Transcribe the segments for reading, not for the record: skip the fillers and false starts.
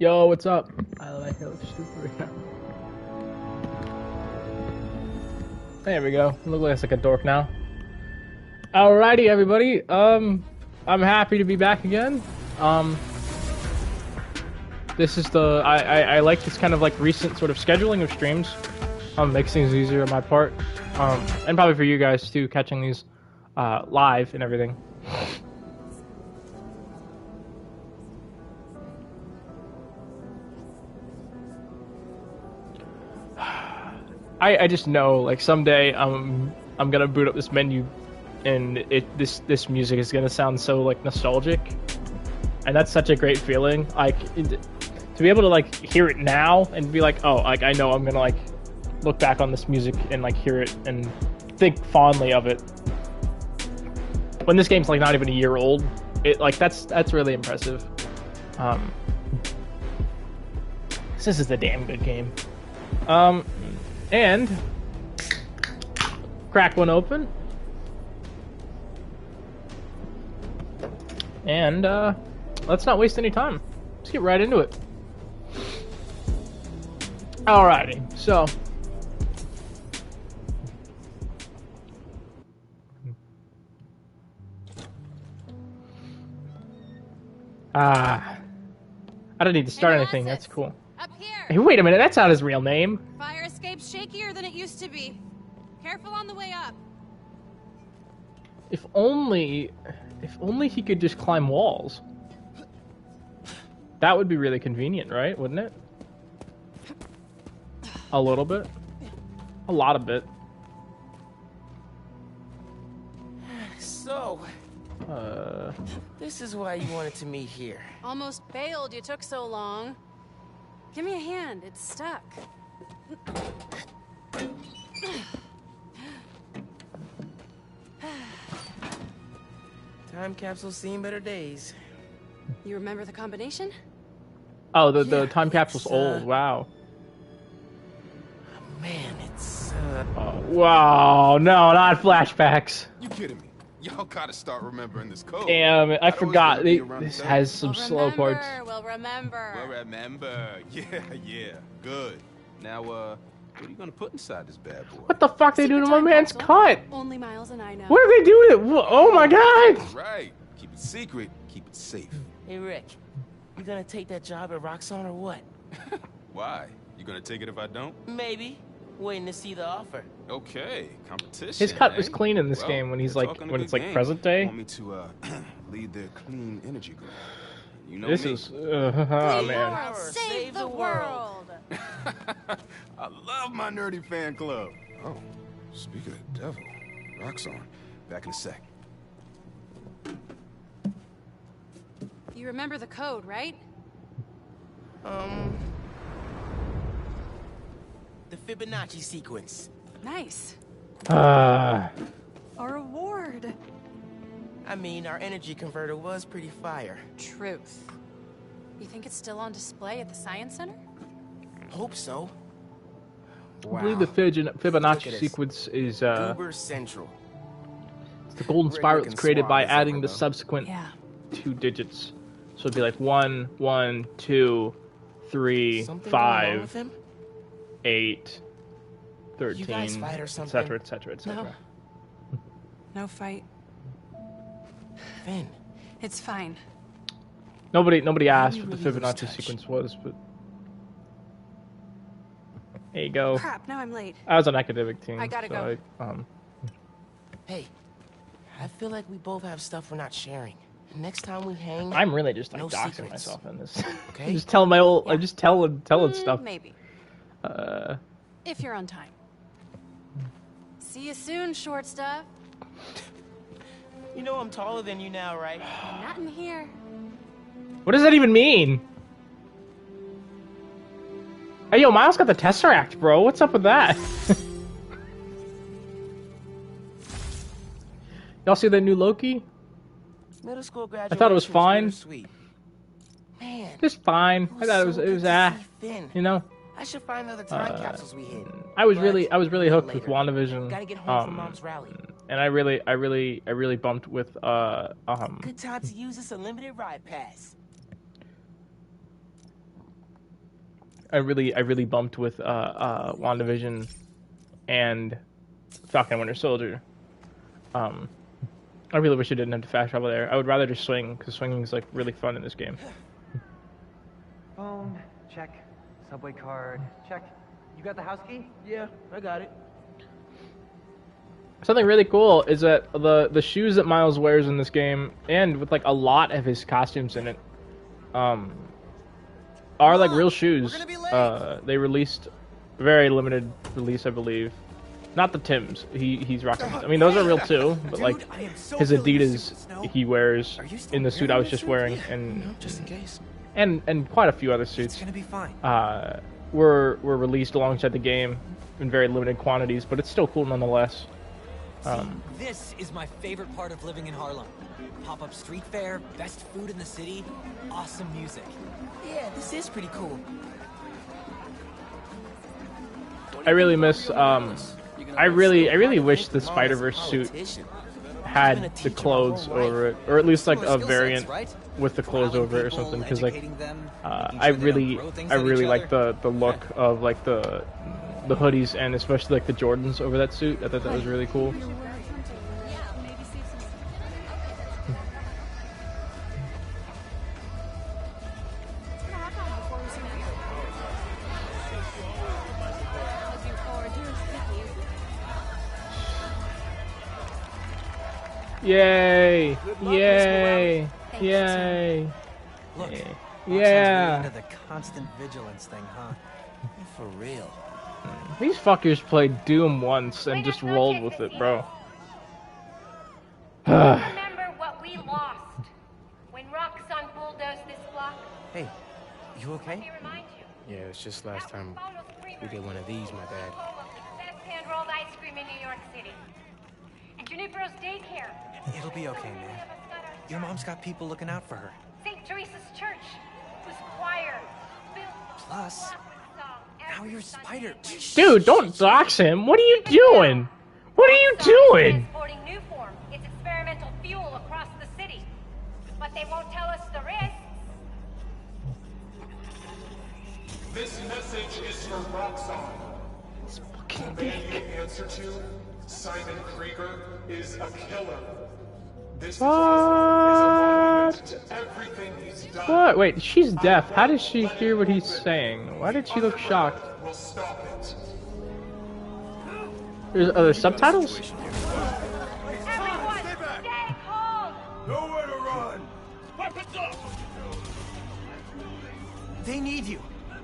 Yo, what's up? I like how it's stupid right now. There we go. Look like a dork now. Alrighty, everybody. I'm happy to be back again. This is the I like this kind of like recent sort of scheduling of streams. Makes things easier on my part. And probably for you guys too, catching these live and everything. I just know, like, someday I'm gonna boot up this menu, and this music is gonna sound so like nostalgic, and that's such a great feeling. Like to be able to like hear it now and be like, oh, like I know I'm gonna like look back on this music and like hear it and think fondly of it. When this game's like not even a year old, it like that's really impressive. This is a damn good game. And crack one open. And let's not waste any time. Let's get right into it. Alrighty, so I don't need to start anything. That's cool. Up here. Hey, wait a minute. That's not his real name. Fire escape's shakier than it used to be. Careful on the way up. If only he could just climb walls. That would be really convenient, right? Wouldn't it? A little bit. A lot of it. So, this is why you wanted to meet here. Almost bailed you took so long. Give me a hand, it's stuck. Time capsule's seen better days. You remember the combination? Oh, the time capsule's old. Wow. Man, it's Oh, wow. No, not flashbacks. You kidding me? Y'all gotta start remembering this code. Damn it, I forgot. always gonna be around This the has some slow parts. We'll remember. We'll remember. Yeah, good. Now, what are you gonna put inside this bad boy? What the fuck they do to my man's cut? Only Miles and I know. What are they doing to it? Oh my god! Right. Keep it secret. Keep it safe. Hey Rick, you gonna take that job at Roxxon or what? Why? You gonna take it if I don't? Maybe. Waiting to see the offer. Okay, competition. His cut eh? was clean in this Well, game when he's we're like talking a when good it's like game. present day. Want me to lead their clean energy group? You know This me. is oh man. World, save the world. I love my nerdy fan club. Oh, speak of the devil, Roxxon. Back in a sec. You remember the code, right? The Fibonacci sequence. Nice. Ah. A reward. I mean, our energy converter was pretty fire. Truth. You think it's still on display at the Science Center? Hope so. I believe the Fibonacci sequence is Uber Central. the golden Rick spiral looking is created by suave, adding the though. subsequent Yeah. 2 digits. So it'd be like 1, 1, 2, 3, Something going on with 5, him? 8, 13, You guys fight or etc., something? etc., etc. No fight. Finn. It's fine. Nobody asked you what the really lose Fibonacci touch? sequence was, but there you go. Crap, now I'm late. I was on academic team. I gotta so go. Hey, I feel like we both have stuff we're not sharing. Next time we hang, I'm really just like No doxing secrets. myself in this. Okay? I'm just telling my old. Yeah. I'm just telling stuff. Maybe. Uh, If you're on time. See you soon, short stuff. you know I'm taller than you now, right? Not in here. what does that even mean? Hey, yo, Miles got the Tesseract, bro. What's up with that? Y'all see that new Loki? Middle school I graduation. thought it was fine. bittersweet. Man, Just fine. I thought it was so good to ah, see Finn. you know. I should find other time capsules we hid. I was But really hooked with later. WandaVision. Gotta get home from Mom's rally. And I really bumped with Good time to use this unlimited ride pass. I really bumped with WandaVision and Falcon and Winter Soldier. I really wish I didn't have to fast travel there. I would rather just swing, because swinging is like really fun in this game. Phone, check. Subway card, check. You got the house key? Yeah, I got it. Something really cool is that the shoes that Miles wears in this game, and with like a lot of his costumes in it, are like real shoes. They released a very limited release, I believe. Not the Tims. He's rocking. I mean, those are real too, but like his Adidas he wears in the suit I was just wearing, and Just in case. and quite a few other suits. It's gonna be fine. Were released alongside the game in very limited quantities, but it's still cool nonetheless. This is my favorite part of living in Harlem. Pop-up street fair, best food in the city, awesome music. Yeah, this is pretty cool. I really miss. I really wish the Spider-Verse suit had the clothes over it, or at least like a variant with the clothes over it or something. Because like, I really like the look of like the hoodies and especially like the Jordans over that suit. I thought that was really cool. Yay! Yay! Yay! Look, Yeah! into the constant vigilance thing, huh? For real. These fuckers played Doom once and just rolled with it, bro. Remember what we lost when Roxxon bulldozed this block? Hey, you okay? Let me remind you. Yeah, it's just last time we did one of these, my bad. Home of the best hand-rolled ice cream in New York City. And Junipero's daycare. It'll be okay, man. Your mom's got people looking out for her. St. Teresa's Church, whose choir built Plus, now you're Spider. Dude, don't dox him. What are you doing? What are you doing? Transporting new form, its experimental fuel across the city. But they won't tell us the risks. This message is from Roxxon. The man you answer to, Simon Krieger, is a killer. This is a monument to everything he's done. What? Wait, she's deaf. How does she hear what he's saying? Why did she look shocked? We'll stop it. Are there subtitles? Everyone, stay calm! Nowhere to run! They need you.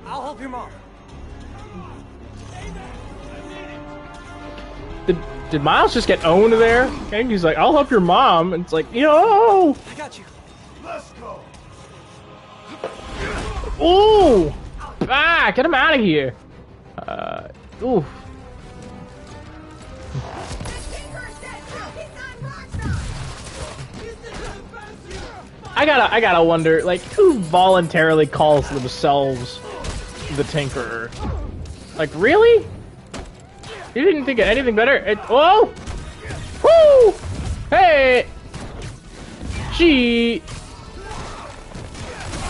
I'll help your mom. Did Miles just get owned there? Okay, he's like, I'll help your mom. And it's like, yo! I got you. Let's go! Ooh! Ah, get him out of here. Ooh. I gotta wonder, like, who voluntarily calls themselves the Tinkerer? Like, really? You didn't think of anything better? Whoa! Woo! Hey! Gee!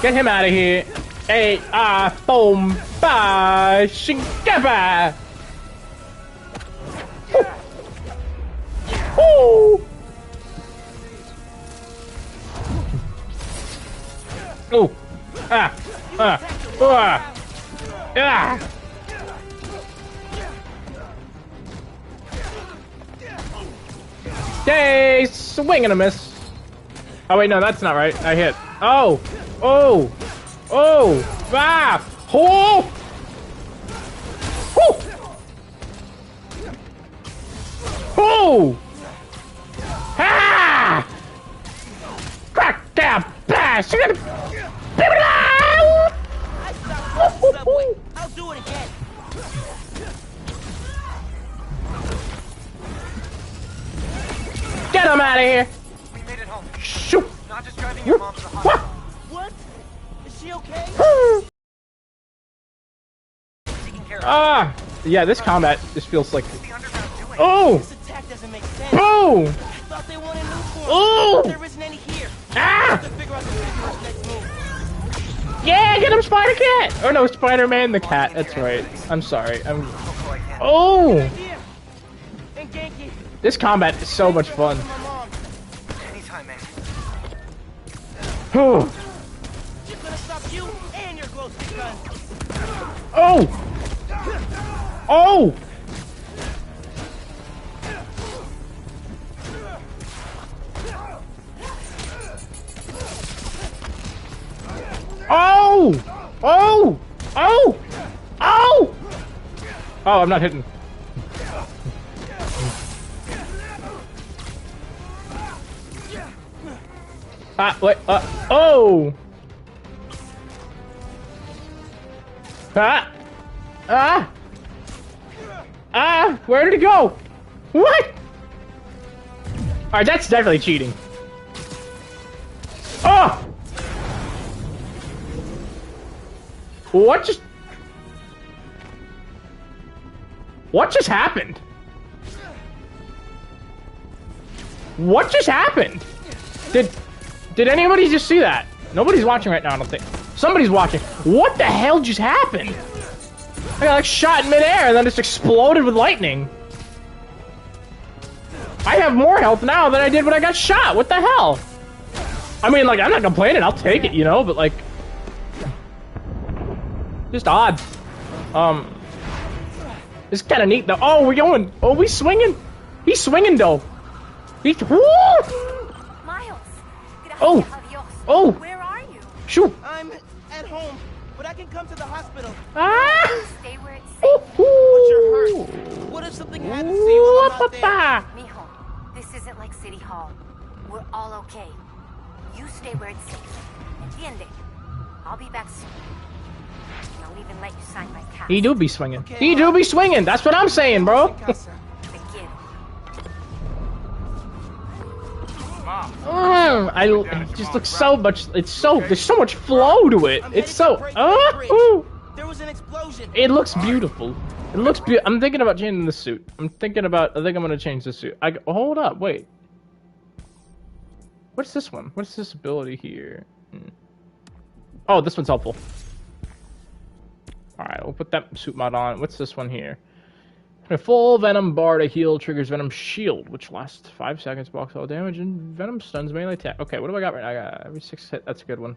Get him out of here! Hey! Boom! Ba! Shingaba! Woo! Oh! Ah! Yay! Swing and a miss. Oh wait, no, that's not right. I hit. Oh! Oh! Oh! Ah! Oh! Oh! Oh! Ah! Crack that bash! You're gonna... I'll do it again. Get him out of here! We made it home. Shoot! Not just driving your mom to the hospital. What? Is she okay? Taking care of Ah! Yeah, this combat just feels like... the underground doing. Oh! This attack doesn't make sense. Boom! I thought they wanted new form. Oh! There isn't any here. Ah! To figure out the Tinkerer's next move. Yeah, get him, Spider Cat! Oh no, Spider-Man the cat. That's right. I'm sorry. Oh! This combat is so much fun. Anytime, man. Oh! She's gonna stop you and your glow stick gun. Oh! Oh! Oh! Oh! Oh! Oh! Oh, I'm not hitting. Ah, wait, oh! Ah! Ah! Ah! Where did it go? What? Alright, that's definitely cheating. Oh! What just happened? What just happened? Did anybody just see that? Nobody's watching right now, I don't think. Somebody's watching. What the hell just happened? I got like shot in midair and then just exploded with lightning. I have more health now than I did when I got shot. What the hell? I mean, like, I'm not complaining. I'll take it, you know, but like, just odd. It's kind of neat though. Oh, we're going. Oh, we swinging. He's swinging though. He's. Woo! Miles. Oh. Oh. Where are you? Shoot. I'm at home, but I can come to the hospital. Ah! Stay where it's safe. But you're hurt. What if something happens to you while I'm not there? Mijo, this isn't like City Hall. We're all okay. You stay where it's safe. Entiende? I'll be back soon. I'll even let you sign my cast. He do be swinging. Okay, He do be swinging. That's what I'm saying, bro. It just looks so much. It's so. There's so much flow to it. It's so. There was an explosion. It looks beautiful. It looks beautiful. I'm thinking about changing the suit. I think I'm gonna change the suit. Hold up. Wait. What's this one? What's this ability here? Oh, this one's helpful. Alright, we'll put that suit mod on. What's this one here? A full Venom bar to heal triggers Venom shield, which lasts 5 seconds, blocks all damage, and Venom stuns melee attack. Okay, what do I got right now? I got every 6 hit. That's a good one.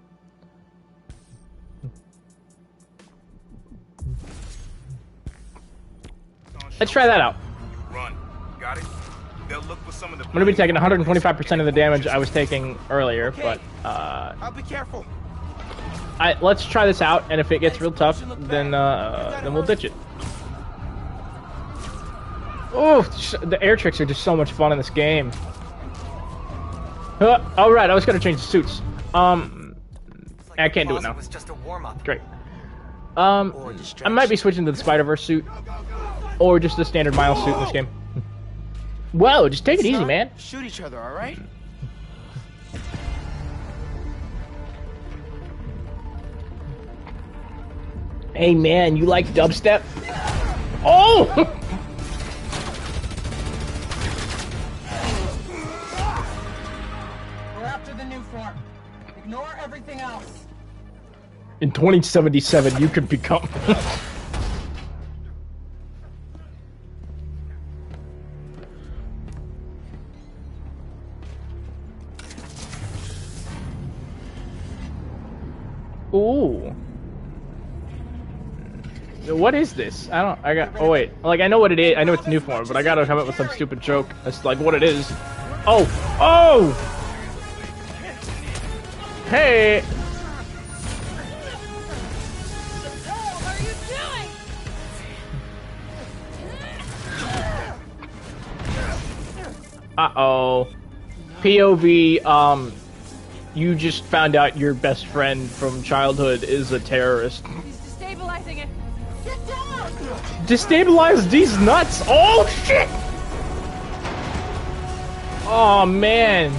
Let's try that out. Run. Got it? They'll look for some of the I'm gonna be taking 125% of the damage I was taking earlier, but I'll be careful. let's try this out, and if it gets real tough, then we'll ditch it. Oh, the air tricks are just so much fun in this game. All right, I was gonna change the suits. I can't do it now. Was just a warm-up. Great. I might be switching to the Spider-Verse suit, or just the standard Miles suit in this game. Whoa, just take it easy, man. Shoot each other, all right? Hey, man, you like dubstep? Oh! We're after the new form. Ignore everything else. In 2077, you could become... Ooh. What is this? Oh wait. Like, I know what it is. I know it's new form, but I gotta come up with some stupid joke. That's like what it is. Oh! Oh! Hey! Uh-oh. POV, you just found out your best friend from childhood is a terrorist. He's destabilizing it. Get down! Destabilize these nuts! Oh, shit! Oh, man.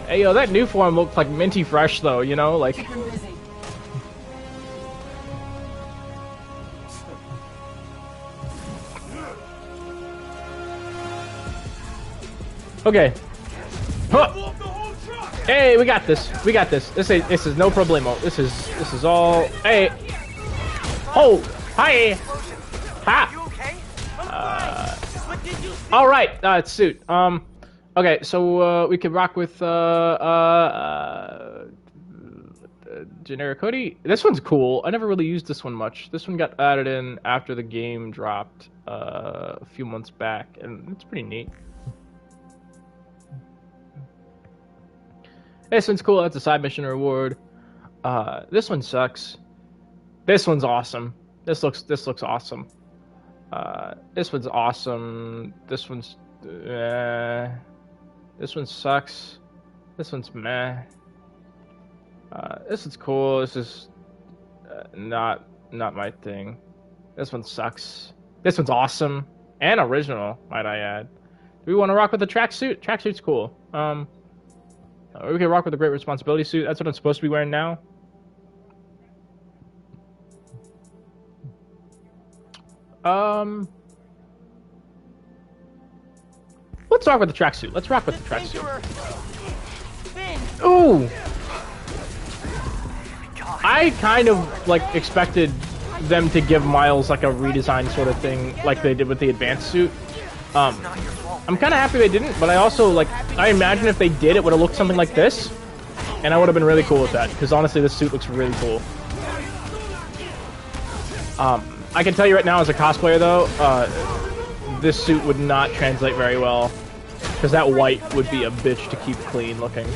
Hey, yo, that new form looks like minty fresh, though, you know? Like... Keep him busy. Okay. Huh. Hey, we got this. We got this. This is no problemo. This is all. Hey. Oh, hi. Ha. All right. It's suit. Okay, so we could rock with generic hoodie. This one's cool. I never really used this one much. This one got added in after the game dropped a few months back, and it's pretty neat. This one's cool. That's a side mission reward. This one sucks. This one's awesome. This looks awesome. This one's awesome. This one's this one sucks. This one's meh. This one's cool. This is not my thing. This one sucks. This one's awesome and original, might I add. Do we want to rock with the tracksuit? Tracksuit's cool. We can rock with the Great Responsibility suit. That's what I'm supposed to be wearing now. Let's rock with the tracksuit. Let's rock with the tracksuit. Ooh! I kind of like expected them to give Miles like a redesign sort of thing, like they did with the advanced suit. I'm kind of happy they didn't, but I also like I imagine if they did, it would have looked something like this, and I would have been really cool with that. Because honestly, this suit looks really cool. I can tell you right now, as a cosplayer though, this suit would not translate very well, because that white would be a bitch to keep clean looking.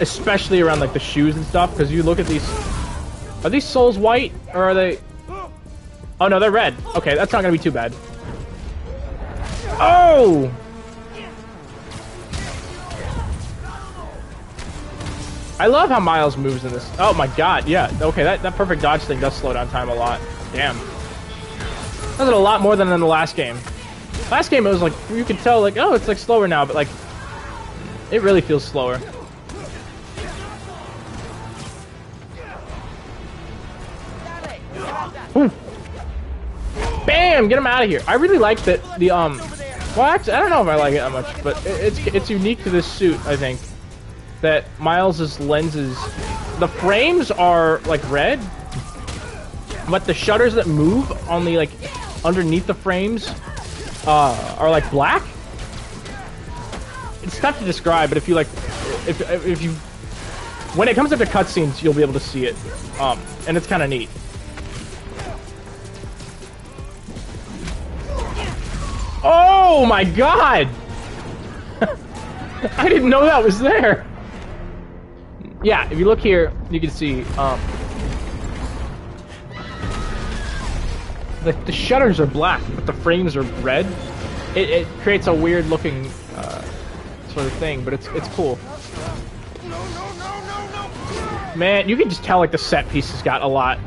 Especially around like the shoes and stuff, because you look at these. Are these soles white or are they? Oh no, they're red. Okay, that's not gonna be too bad. Oh! I love how Miles moves in this. Oh my god, yeah. Okay, that perfect dodge thing does slow down time a lot. Damn. Does it a lot more than in the last game. Last game it was like, you could tell like, oh, it's like slower now, but like, it really feels slower. Ooh. Bam! Get him out of here. I really like that well actually I don't know if I like it that much, but it's unique to this suit, I think. That Miles's lenses, the frames are like red, but the shutters that move on the like underneath the frames are like black. It's tough to describe, but if you like, if you, when it comes up to cutscenes, you'll be able to see it, and it's kind of neat. Oh my god! I didn't know that was there. Yeah, if you look here, you can see the shutters are black, but the frames are red. It creates a weird looking sort of thing, but it's cool. Man, you can just tell like the set pieces got a lot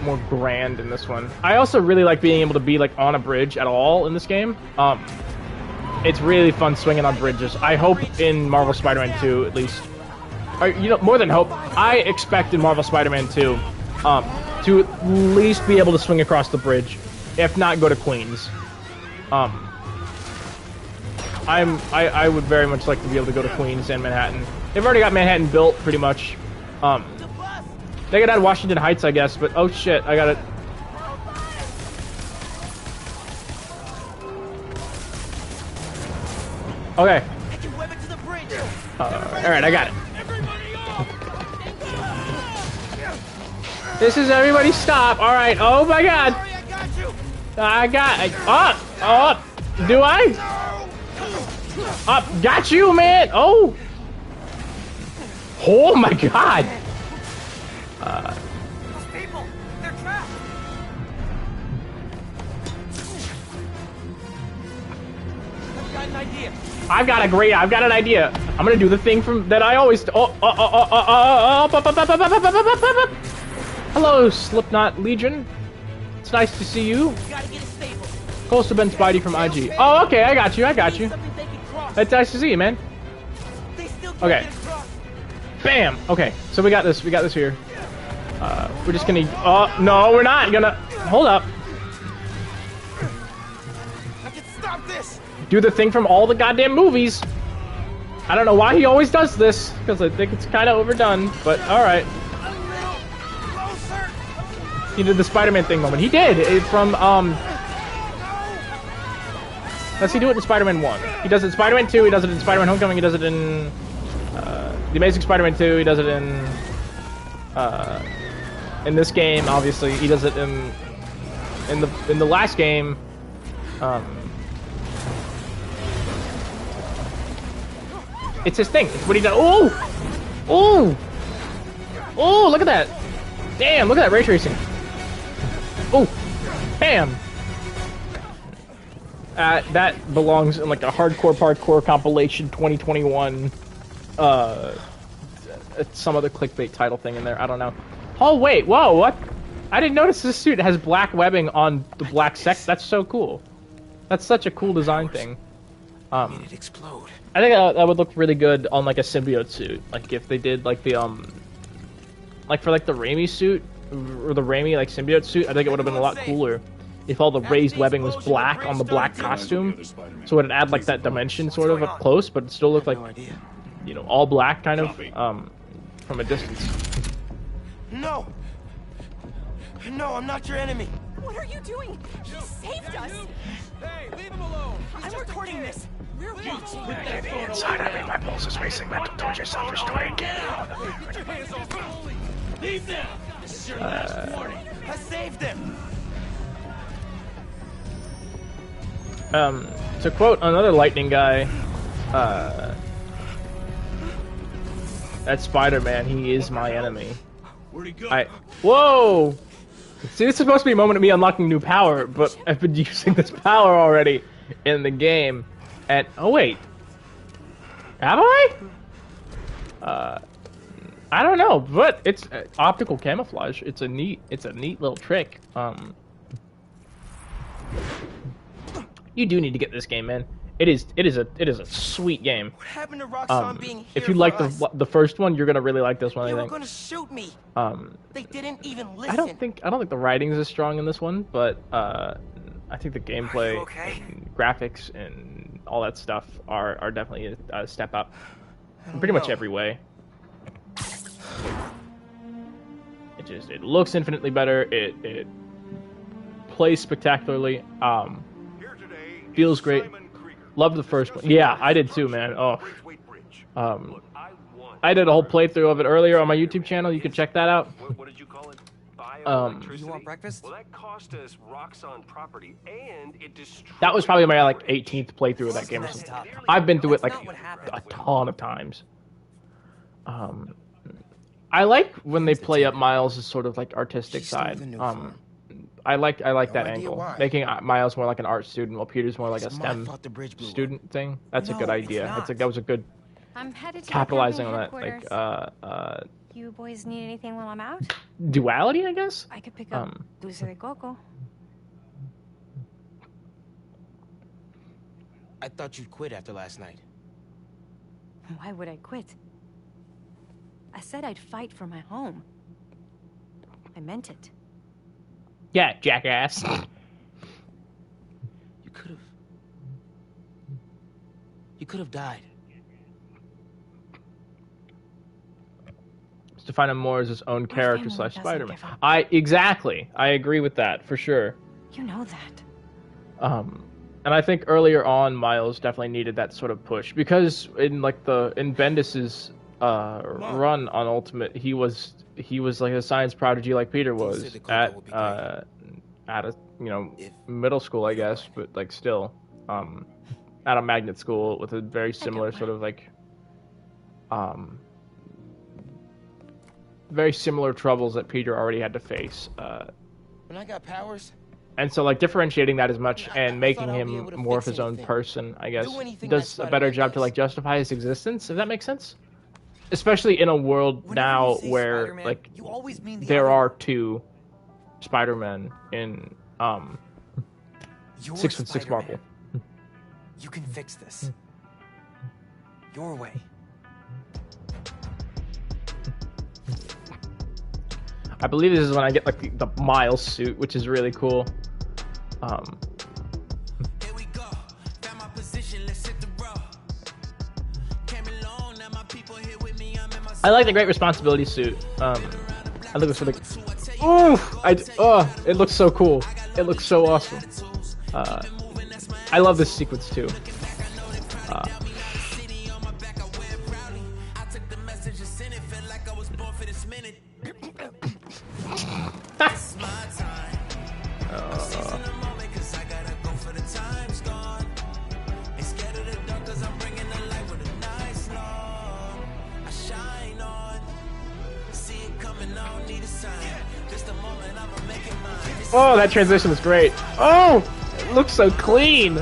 more grand in this one. I also really like being able to be like on a bridge at all in this game. It's really fun swinging on bridges. I hope in Marvel Spider-Man 2 at least. Or, you know, more than hope, I expect in Marvel Spider-Man 2 to at least be able to swing across the bridge, if not go to Queens. I would very much like to be able to go to Queens and Manhattan. They've already got Manhattan built pretty much. They could add Washington Heights, I guess, but oh shit, I got it. Okay. Alright, I got it. This is everybody stop. Alright, oh my god. I got it. Up. Do I? Up. Got you, man. Oh. Oh my god. Those people, they're trapped. I've got an idea. I'm gonna do the thing from that I always. Hello, Slipknot Legion. It's nice to see you. Coastal Ben Spidey from IG. Oh, okay, I got you. That's nice to see you, man. Okay. Bam. Okay, so we got this here. We're just gonna. Oh no, we're not gonna. Hold up. want this. Do the thing from all the goddamn movies. I don't know why he always does this, because I think it's kind of overdone, but alright. A little closer. He did the Spider-Man thing moment. He did! From, Does he do it in Spider-Man 1? He does it in Spider-Man 2, he does it in Spider-Man Homecoming, he does it in, The Amazing Spider-Man 2, he does it in this game, obviously. He does it in the last game, it's his thing. It's what he does. Oh! Oh! Oh, look at that! Damn, look at that ray tracing. Oh! Bam! That belongs in like a hardcore parkour compilation 2021. Some other clickbait title thing in there. I don't know. Oh wait, whoa, what? I didn't notice this suit has black webbing on the black sex. That's so cool. That's such a cool design thing. It explode. I think that would look really good on like a symbiote suit. Like if they did like the like for like the Raimi suit or the Raimi like symbiote suit, I think it would have been a lot cooler if all the raised webbing was black on the black costume. So it'd add like that dimension sort of up close, but it still looked like, you know, all black kind of from a distance. No. No, I'm not your enemy. What are you doing? He saved us. Hey, leave him alone. I'm recording this. We're watching. Inside, I mean, my pulse is racing. Mental torture, self-restoring. Get your hands off him. Leave now. This is your last warning. I saved him. To quote another Lightning guy, that's Spider-Man. He is my enemy. Where'd he go? Whoa! See, this is supposed to be a moment of me unlocking new power, but I've been using this power already in the game. And oh wait, have I? I don't know, but it's optical camouflage. It's a neat little trick. You do need to get this game, man. It is a sweet game. What happened to Roxanne being here if you like for us? the first one, you're gonna really like this one. They I were think. gonna shoot me. They didn't even listen. I don't think the writing is as strong in this one, but I think the gameplay, and graphics, and all that stuff are definitely a step up in pretty much every way. It looks infinitely better. It plays spectacularly. Feels great. Loved the first one. Yeah, I did too, man. Oh. I did a whole playthrough of it earlier on my YouTube channel. You can check that out. What did you call it? You want breakfast? Well, that cost us Roxxon property, and it destroyed... That was probably my like 18th playthrough of that game or something. I've been through it like a ton of times. I like when they play up Miles' sort of like artistic side. I like that angle, making Miles more like an art student while Peter's more like a STEM student thing. That's a good idea. That was a good I'm headed to capitalizing on company that headquarters. You boys need anything while I'm out? Duality, I guess. I could pick up Dulce de Coco. I thought you'd quit after last night. Why would I quit? I said I'd fight for my home. I meant it. Yeah, jackass. You could have died. To find him more as his own character / Spider-Man. I agree with that for sure. You know that. And I think earlier on, Miles definitely needed that sort of push because in Bendis's run on Ultimate, he was like a science prodigy like Peter was at a middle school, I guess, but like still at a magnet school with a very similar sort of like very similar troubles that Peter already had to face. When I got powers. And so, like, differentiating that as much and making him more of his own person, I guess, does a better job to, like, justify his existence, if that makes sense. Especially in a world now where, like, there are two Spider-Men in 616 Marvel. You can fix this. Your way. I believe this is when I get, like, the Miles suit, which is really cool. I like the Great Responsibility suit. I think it's really. It looks so cool. It looks so awesome. I love this sequence too. Oh, that transition is great. Oh, it looks so clean.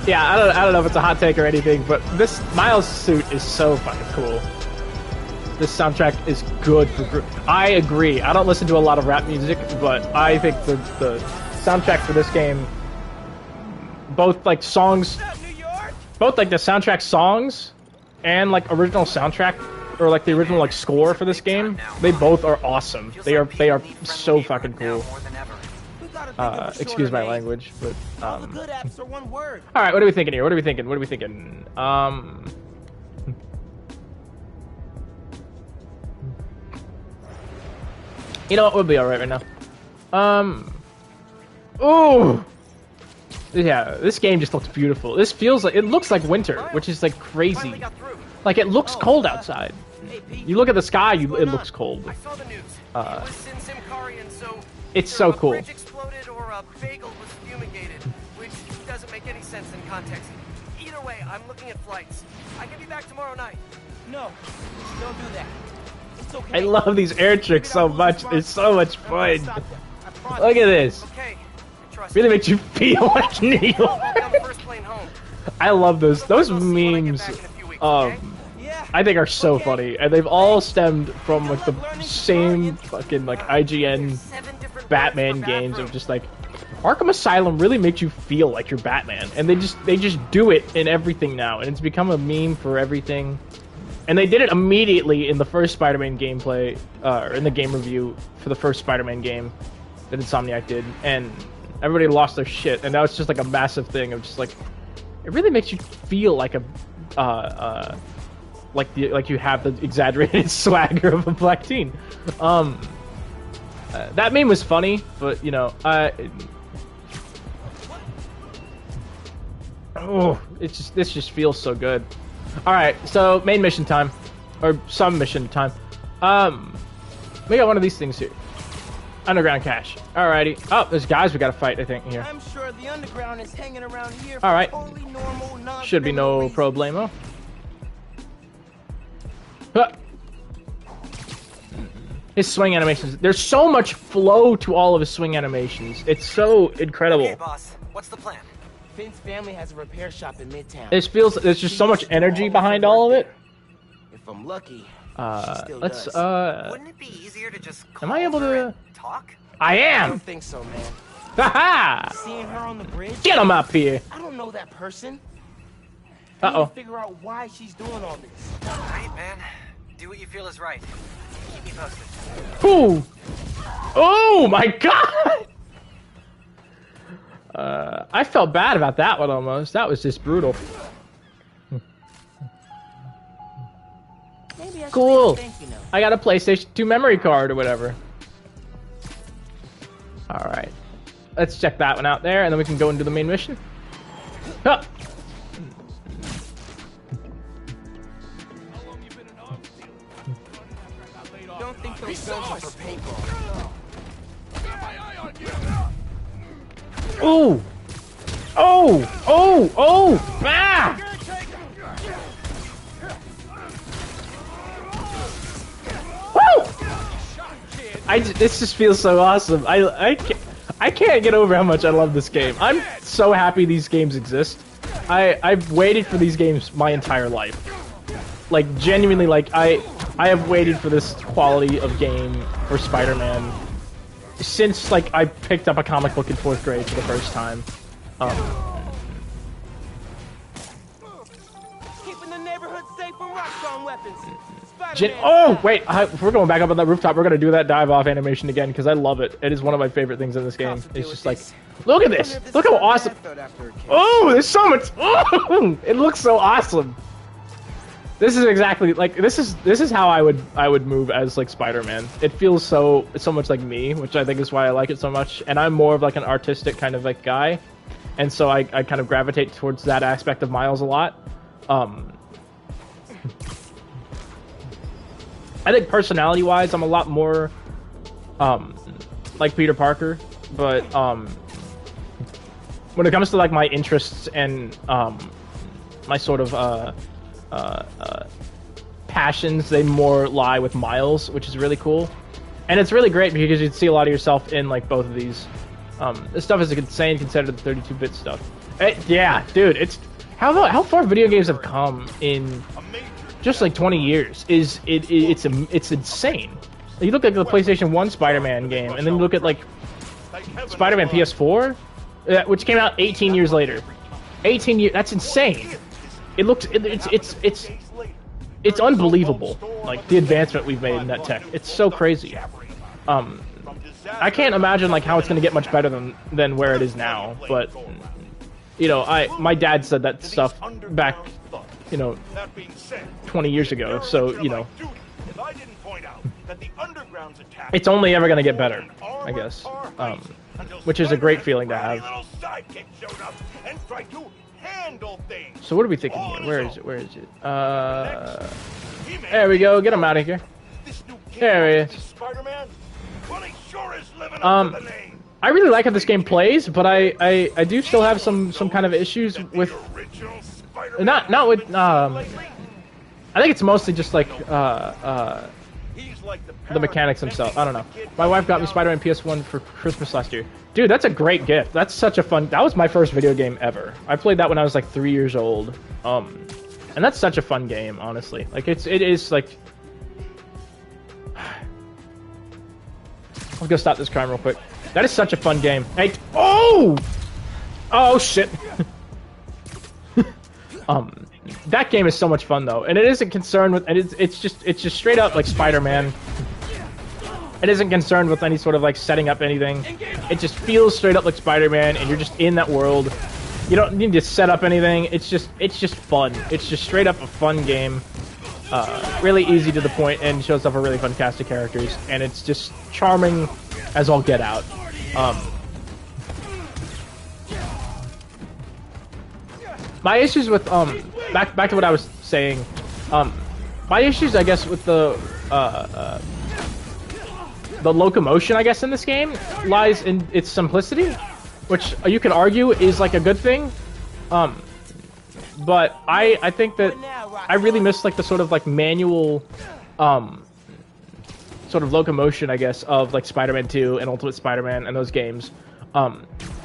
Yeah, I don't know if it's a hot take or anything, but this Miles suit is so fucking cool. This soundtrack is good for. I agree. I don't listen to a lot of rap music, but I think the soundtrack for this game, both like songs, both like the soundtrack songs, and like original soundtrack or like the original like score for this game, they both are awesome. They are so fucking cool. Excuse my language, but all right, what are we thinking here? What are we thinking? You know what? We'll be all right now. Oh, yeah. This game just looks beautiful. This feels like it looks like winter, which is like crazy. Like it looks cold outside. You look at the sky, it looks cold. I saw the news. It's so cool. Bridge exploded or a bagel was fumigated, which doesn't make any sense in context. Either way, I'm looking at flights. I can be back tomorrow night. No, don't do that. It's okay. I love these air tricks so much. They're so much fun. Look at this. Okay, really makes you feel like New York. I love those memes. I think are so funny, and they've all stemmed from like the same fucking like IGN Batman games of just like Arkham Asylum really makes you feel like you're Batman, and they just do it in everything now, and it's become a meme for everything. And they did it immediately in the first Spider-Man gameplay, or in the game review for the first Spider-Man game that Insomniac did, and everybody lost their shit, and now it's just like a massive thing of just like it really makes you feel like a like you have the exaggerated swagger of a black teen. That meme was funny, but you know, this just feels so good. All right, so main mission time, or some mission time. We got one of these things here. Underground cache. Alrighty. Oh, there's guys we gotta fight, I think, here. I'm sure the underground is hanging around here. All right. Totally normal, should be no problemo. His swing animations. There's so much flow to all of his swing animations. It's so incredible. Okay, boss. What's the plan? Finn's family has a repair shop in Midtown. It feels there's just so much energy behind all of it. If I'm lucky, let's Wouldn't it be easier to just call am I able to talk? I I am. don't think so, man. Haha! Seeing her on the bridge? Get him up here. I don't know that person. Uh-oh. Figure out why she's doing all this. All right, man. Do what you feel is right. Keep me posted. Ooh! Oh my god! I felt bad about that one almost. That was just brutal. Cool. I got a PlayStation 2 memory card or whatever. Alright. Let's check that one out there, and then we can go into the main mission. Huh. Don't think those guns are for paintball. Ooh! Oh! Oh! Oh! Ah! Woo! This just feels so awesome. I can't get over how much I love this game. I'm so happy these games exist. I've waited for these games my entire life. Like genuinely, like I have waited for this quality of game for Spider-Man since like I picked up a comic book in 4th grade for the first time. Keeping the neighborhood safe from rock-on weapons. Oh wait, if we're going back up on that rooftop, we're gonna do that dive off animation again because I love it. It is one of my favorite things in this game. It's just like, look at this. Look how awesome. Oh, there's so much. Oh, it looks so awesome. This is exactly like this is how I would move as like Spider-Man. It feels so much like me, which I think is why I like it so much. And I'm more of like an artistic kind of like guy, and so I kind of gravitate towards that aspect of Miles a lot. I think personality-wise, I'm a lot more like Peter Parker, but when it comes to like my interests and my sort of passions, they more lie with Miles, which is really cool. And it's really great because you see a lot of yourself in like both of these. This stuff is insane considered the 32-bit stuff. Yeah, dude, it's how far video games have come in just like 20 years. It's insane. You look at the PlayStation 1 Spider-Man game, and then you look at like Spider-Man PS4, which came out 18 years later. 18 years, that's insane. It's unbelievable, like the advancement we've made in that tech. It's so crazy. I can't imagine like how it's gonna get much better than where it is now. But you know, my dad said that stuff back, you know, 20 years ago. So you know, it's only ever gonna get better, I guess. Which is a great feeling to have. So what are we thinking here? Where is it? There we go. Get him out of here. There he is. I really like how this game plays, but I do still have some kind of issues with not with I think it's mostly just like the mechanics themselves. I don't know. My wife got me Spider-Man PS1 for Christmas last year. Dude, that's a great gift. That's such a fun... That was my first video game ever. I played that when I was like 3 years old. And that's such a fun game, honestly. Like, it is like... I'm gonna stop this crime real quick. That is such a fun game. Hey, oh! Oh, shit. That game is so much fun, though. And it isn't concerned with... It's just straight up like Spider-Man. It isn't concerned with any sort of like setting up anything. It just feels straight up like Spider-Man, and you're just in that world. You don't need to set up anything. It's just fun. It's just straight up a fun game. Really easy to the point, and shows off a really fun cast of characters. And it's just charming as all get out. My issues with back to what I was saying. My issues, I guess, with the locomotion, I guess, in this game lies in its simplicity, which you could argue is like a good thing. But I think that I really miss like the sort of like manual sort of locomotion, I guess, of like Spider-Man 2 and Ultimate Spider-Man and those games.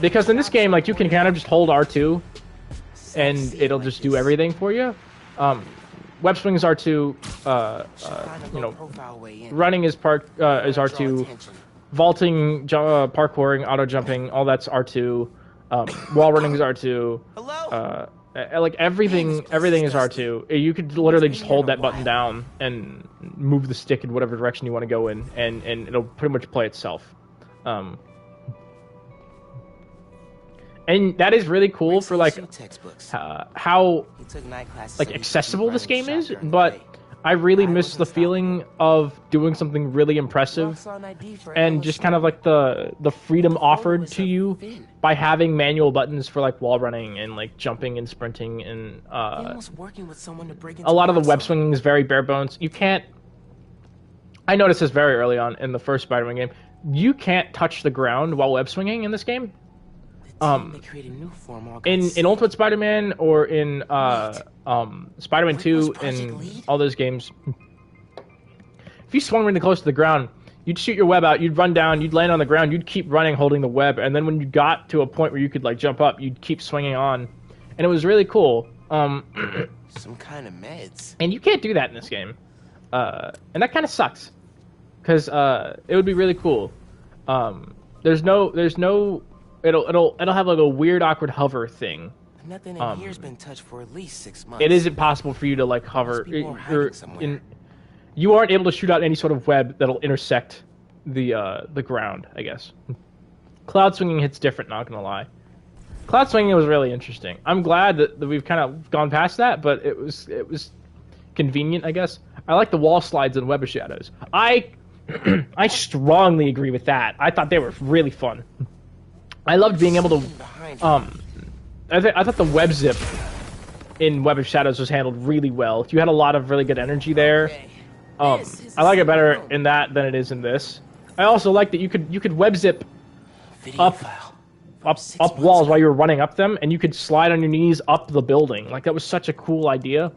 Because in this game, like, you can kind of just hold R2 and it'll just do everything for you. Web swing is R2, you know, running is R2, vaulting, parkouring, auto jumping, all that's R2, wall running is R2, like everything is R2. You could literally just hold that button down and move the stick in whatever direction you want to go in, and it'll pretty much play itself. And that is really cool for like how like accessible this game is, but I really miss the feeling of doing something really impressive and just kind of like the freedom offered to you by having manual buttons for like wall running and like jumping and sprinting, and a lot of the web swinging is very bare bones. You can't... I noticed this very early on in the first Spider-Man game. You can't touch the ground while web swinging in this game. In Ultimate Spider-Man or in Spider-Man 2 and all those games, if you swung really close to the ground, you'd shoot your web out, you'd run down, you'd land on the ground, you'd keep running holding the web, and then when you got to a point where you could like jump up, you'd keep swinging on, and it was really cool. Some kind of meds. And you can't do that in this game, and that kind of sucks, because it would be really cool. There's no. It'll have like a weird, awkward hover thing. Nothing in here's been touched for at least 6 months. It isn't possible for you to like hover. You aren't able to shoot out any sort of web that'll intersect the ground, I guess. Cloud swinging hits different, not gonna lie. Cloud swinging was really interesting. I'm glad that we've kind of gone past that, but it was convenient, I guess. I like the wall slides in Web of Shadows. I strongly agree with that. I thought they were really fun. I loved being able to I thought the web zip in Web of Shadows was handled really well. You had a lot of really good energy there. I like it better in that than it is in this. I also like that you could web zip up walls while you were running up them, and you could slide on your knees up the building. Like, that was such a cool idea.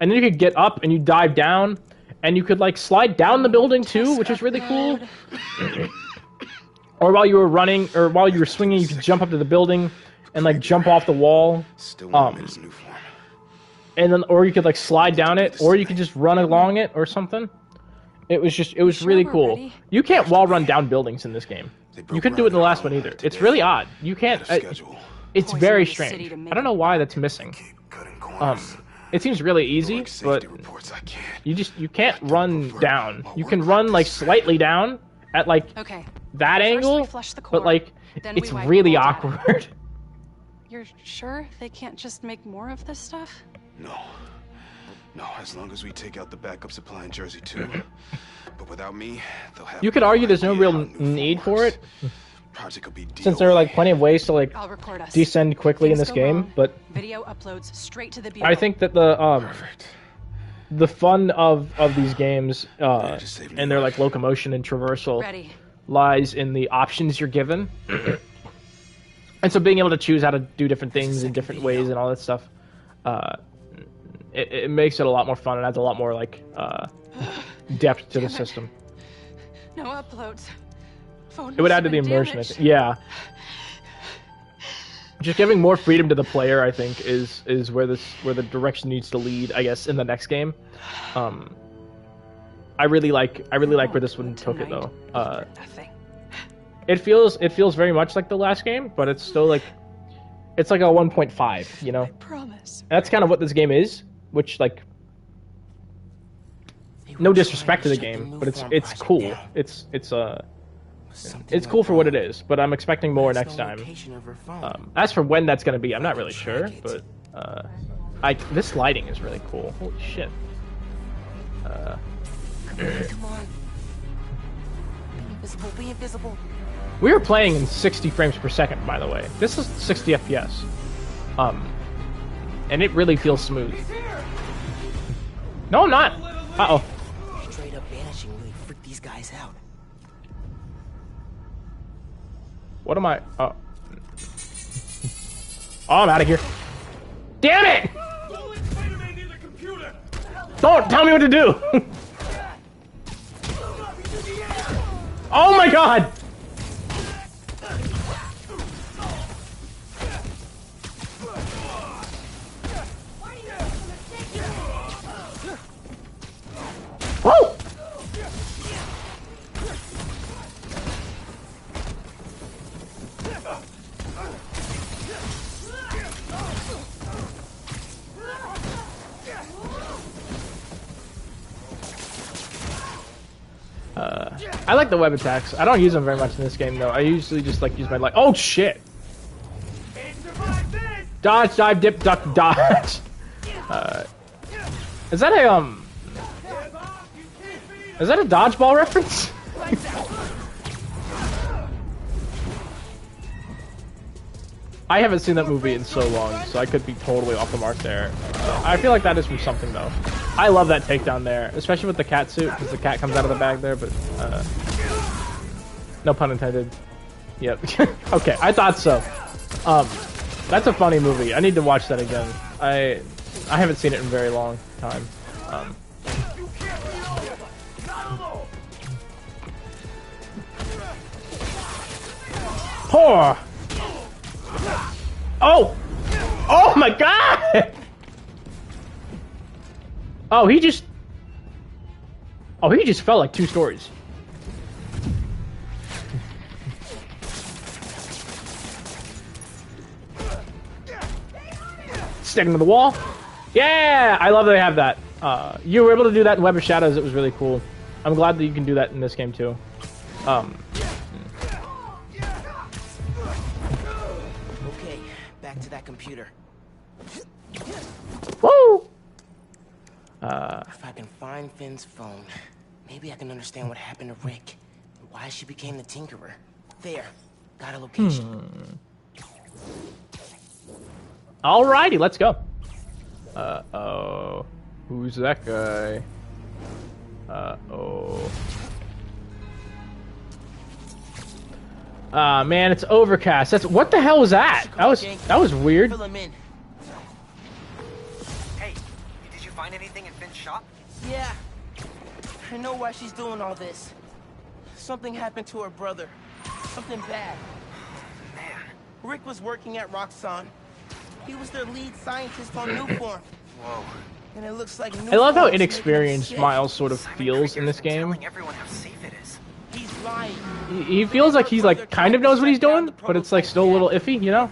And then you could get up and you dive down, and you could like slide down the building too, which is really cool. Or while you were running, or while you were swinging, you could jump up to the building and like jump off the wall. And then, or you could like slide down it, or you could just run along it or something. It was really cool. Ready? You can't wall run down buildings in this game. You couldn't do it in the last one either. It's really odd. You can't. It's very strange. I don't know why that's missing. It seems really easy, but you can't run down. You can run like slightly down at like that angle, but like it's really awkward. You're sure they can't just make more of this stuff? No, as long as we take out the backup supply in Jersey too. But without me, they'll have. You could argue there's no real need for it, since there are like plenty of ways to like descend quickly in this game. But video uploads straight to the I think that the fun of these games and their like locomotion and traversal lies in the options you're given. And so being able to choose how to do different things in different ways and all that stuff, it makes it a lot more fun and adds a lot more like depth to the system. No uploads. It would add to the immersion, I think. Yeah. Just giving more freedom to the player, I think, is where the direction needs to lead, I guess, in the next game. I really like where this one took it though. It feels very much like the last game, but it's still like it's like a 1.5, you know. I promise. And that's kind of what this game is, which like no disrespect to the game, but it's cool. It's cool for what it is, but I'm expecting more next time. As for when that's going to be, I'm not really sure, but this lighting is really cool. Holy shit. Come on. Be invisible. We were playing in 60 frames per second, by the way. This is 60 FPS. And it really feels smooth. No, I'm not. Uh-oh. Straight up vanishing really freaked these guys out. What am I? Oh, I'm out of here. Damn it! Don't tell me what to do. Oh my god! Whoa! I like the web attacks. I don't use them very much in this game though. I usually just like use my light. Oh shit! Dodge, dive, dip, duck, dodge. Is that a Is that a dodgeball reference? I haven't seen that movie in so long, so I could be totally off the mark there. I feel like that is from something though. I love that takedown there, especially with the cat suit, because the cat comes out of the bag there, but no pun intended. Yep. Okay, I thought so. That's a funny movie. I need to watch that again. I haven't seen it in a very long time. Poor. Oh! Oh my god! Oh, he just fell like 2 stories. Sticking to the wall. Yeah! I love that they have that. You were able to do that in Web of Shadows. It was really cool. I'm glad that you can do that in this game too. Okay, back to that computer. Woo! If I can find Finn's phone, maybe I can understand what happened to Rick and why she became the Tinkerer. There, got a location. Alrighty, let's go. Uh-oh. Who's that guy? Uh-oh. Ah, man, it's overcast. That's what the hell was that? That was weird. Fill him in. Hey, did you find anything in Finn's shop? Yeah. I know why she's doing all this. Something happened to her brother. Something bad. Man. Rick was working at Roxxon. He was their lead scientist on Newform. Whoa. And it looks like I love how Newform's inexperienced making Miles sort of Simon feels in Krieger's this game. telling everyone how safe it is. He's lying. He feels like he's like kind of knows what he's doing, but it's like still a little iffy, you know?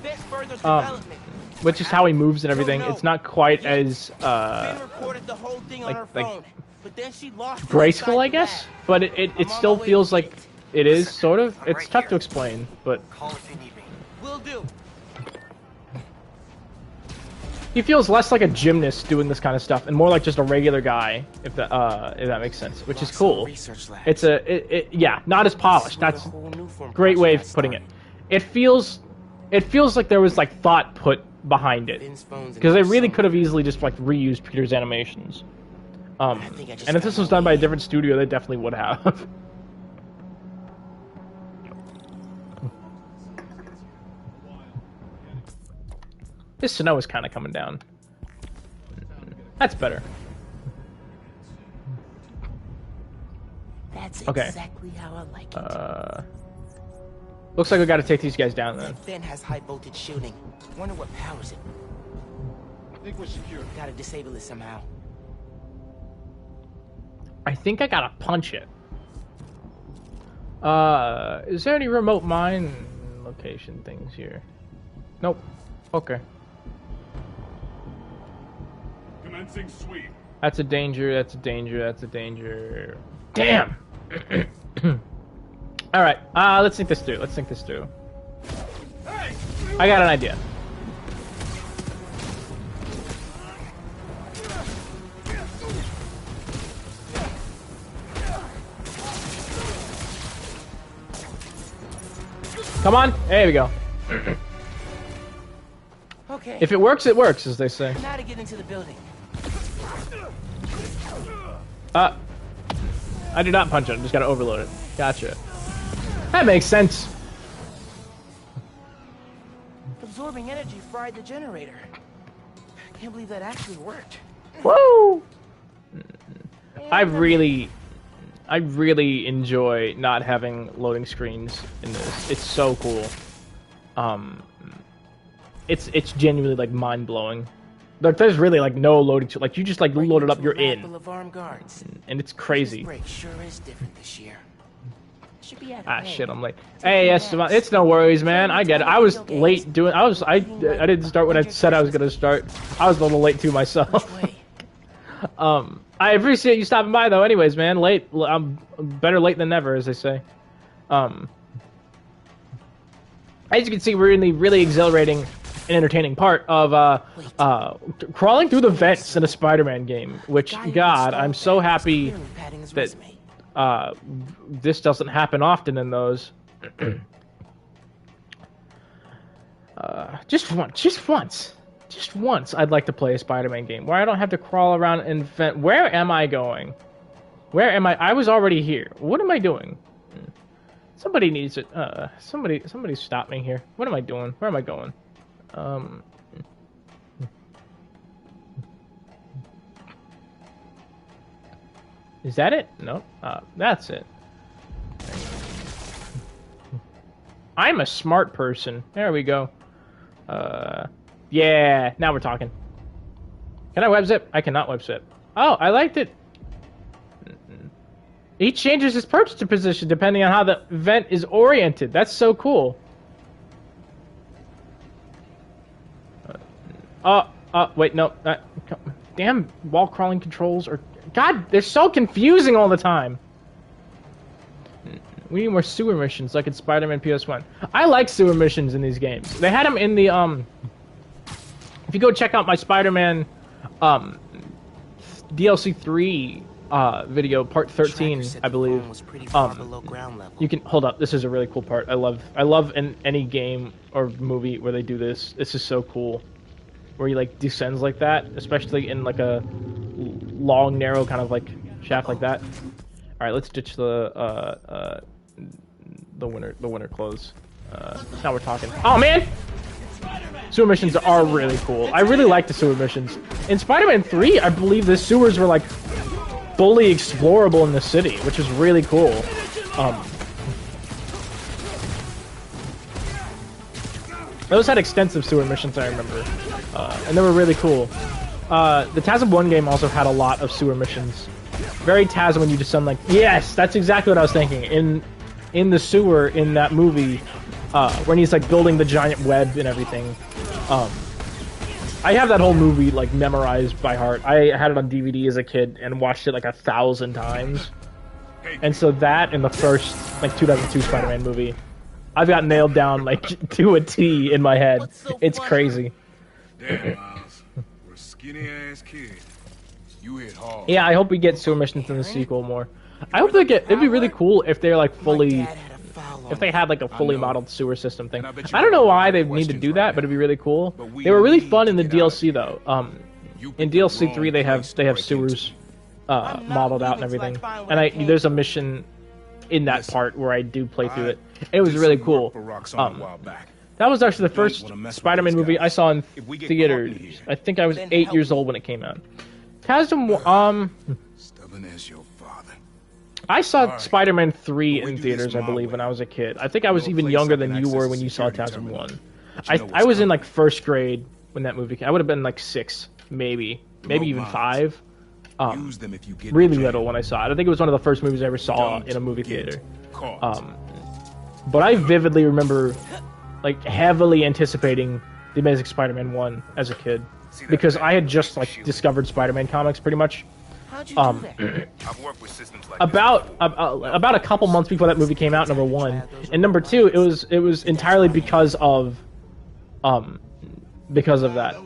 Which is how he moves and everything. It's not quite as like graceful, I guess, but it still feels like it is sort of. It's tough to explain, but Call if you need me. Will do. he feels less like a gymnast doing this kind of stuff and more like just a regular guy, if that makes sense, which is cool. It's yeah, not as polished. That's a great way of putting it. It feels like there was like thought put behind it, because they really could have easily just like reused Peter's animations. And if this was done by a different studio, they definitely would have. This snow is kind of coming down. That's better. That's okay. exactly how I like it. Looks like we got to take these guys down then. Finn has high voltage shooting. Wonder what powers it. I think we're secure. Gotta disable it somehow. I think I gotta punch it. Is there any remote mine location things here? Nope. Okay. Commencing sweep. That's a danger, that's a danger, that's a danger. Damn! Alright, let's think this through. Let's think this through. I got an idea. Come on! There we go. Okay. If it works, it works, as they say. Now to get into the building. I did not punch it, I just gotta overload it. Gotcha. That makes sense. Absorbing energy fried the generator. I can't believe that actually worked. Woo! I really enjoy not having loading screens in this. It's so cool. It's genuinely like mind blowing. Like there's really like no loading to like you just like load it up, you're in, and it's crazy. This break sure is different this year. Should be Ah shit, I'm late. Hey, Esteban, it's no worries, man. I get it. I was late doing. I didn't start when I said I was gonna start. I was a little late too myself. I appreciate you stopping by though. Anyways, man, late. I'm better late than never, as they say. As you can see, we're in the really exhilarating and entertaining part of crawling through the vents in a Spider-Man game. Which, God, I'm so happy that this doesn't happen often in those. Just once, I'd like to play a Spider-Man game where I don't have to crawl around and vent. Where am I going? Where am I? I was already here. What am I doing? Somebody needs it. Somebody stop me here. What am I doing? Where am I going? Is that it? No. That's it. I'm a smart person. There we go. Yeah, now we're talking. Can I web zip? I cannot web zip. Oh, I liked it. He changes his perch to position depending on how the vent is oriented. That's so cool. Wait, no. Damn wall crawling controls are... God, they're so confusing all the time. We need more sewer missions like in Spider-Man PS1. I like sewer missions in these games. They had them in the, If you go check out my Spider-Man, DLC 3 video, part 13, I believe. You can hold up. This is a really cool part. I love in any game or movie where they do this. This is so cool, where he like descends like that, especially in like a long, narrow kind of like shaft like that. All right, let's ditch the winter clothes. Now we're talking. Oh man! Sewer missions are really cool. I really like the sewer missions. In Spider-Man 3, I believe the sewers were like fully explorable in the city, which is really cool. Those had extensive sewer missions, I remember, and they were really cool. The TASM 1 game also had a lot of sewer missions. Very TASM when you descend like... Yes, that's exactly what I was thinking. In the sewer in that movie, when he's like building the giant web and everything. I have that whole movie like memorized by heart. I had it on DVD as a kid and watched it like 1,000 times. And so that in the first like 2002 Spider-Man movie, I've got nailed down like to a T in my head. It's crazy. Damn, Miles. We're skinny ass kids. You hit hard. Yeah, I hope we get sewer missions in the sequel more. I hope they get. It'd be really cool if they're like fully. If they had like a fully modeled sewer system thing. I don't know why they need to do that, but it'd be really cool. They were really fun in the DLC though. In DLC 3 they have sewers modeled out and everything. And there's a mission in that part where I do play through it. It was really cool. That was actually the first Spider-Man movie I saw in theaters. I think I was 8 years old when it came out. Stubborn as your father. I saw Spider-Man 3 in theaters, I believe, when I was a kid. I think I was even younger than you were when you saw TASM 1. I was in like first grade when that movie came. I would have been like 6, maybe even 5. Really little when I saw it. I think it was one of the first movies I ever saw in a movie theater. But I vividly remember like heavily anticipating The Amazing Spider-Man 1 as a kid. Because I had just like discovered Spider-Man comics pretty much. About a couple months before that movie came out, number 1. And number 2, it was entirely because of that.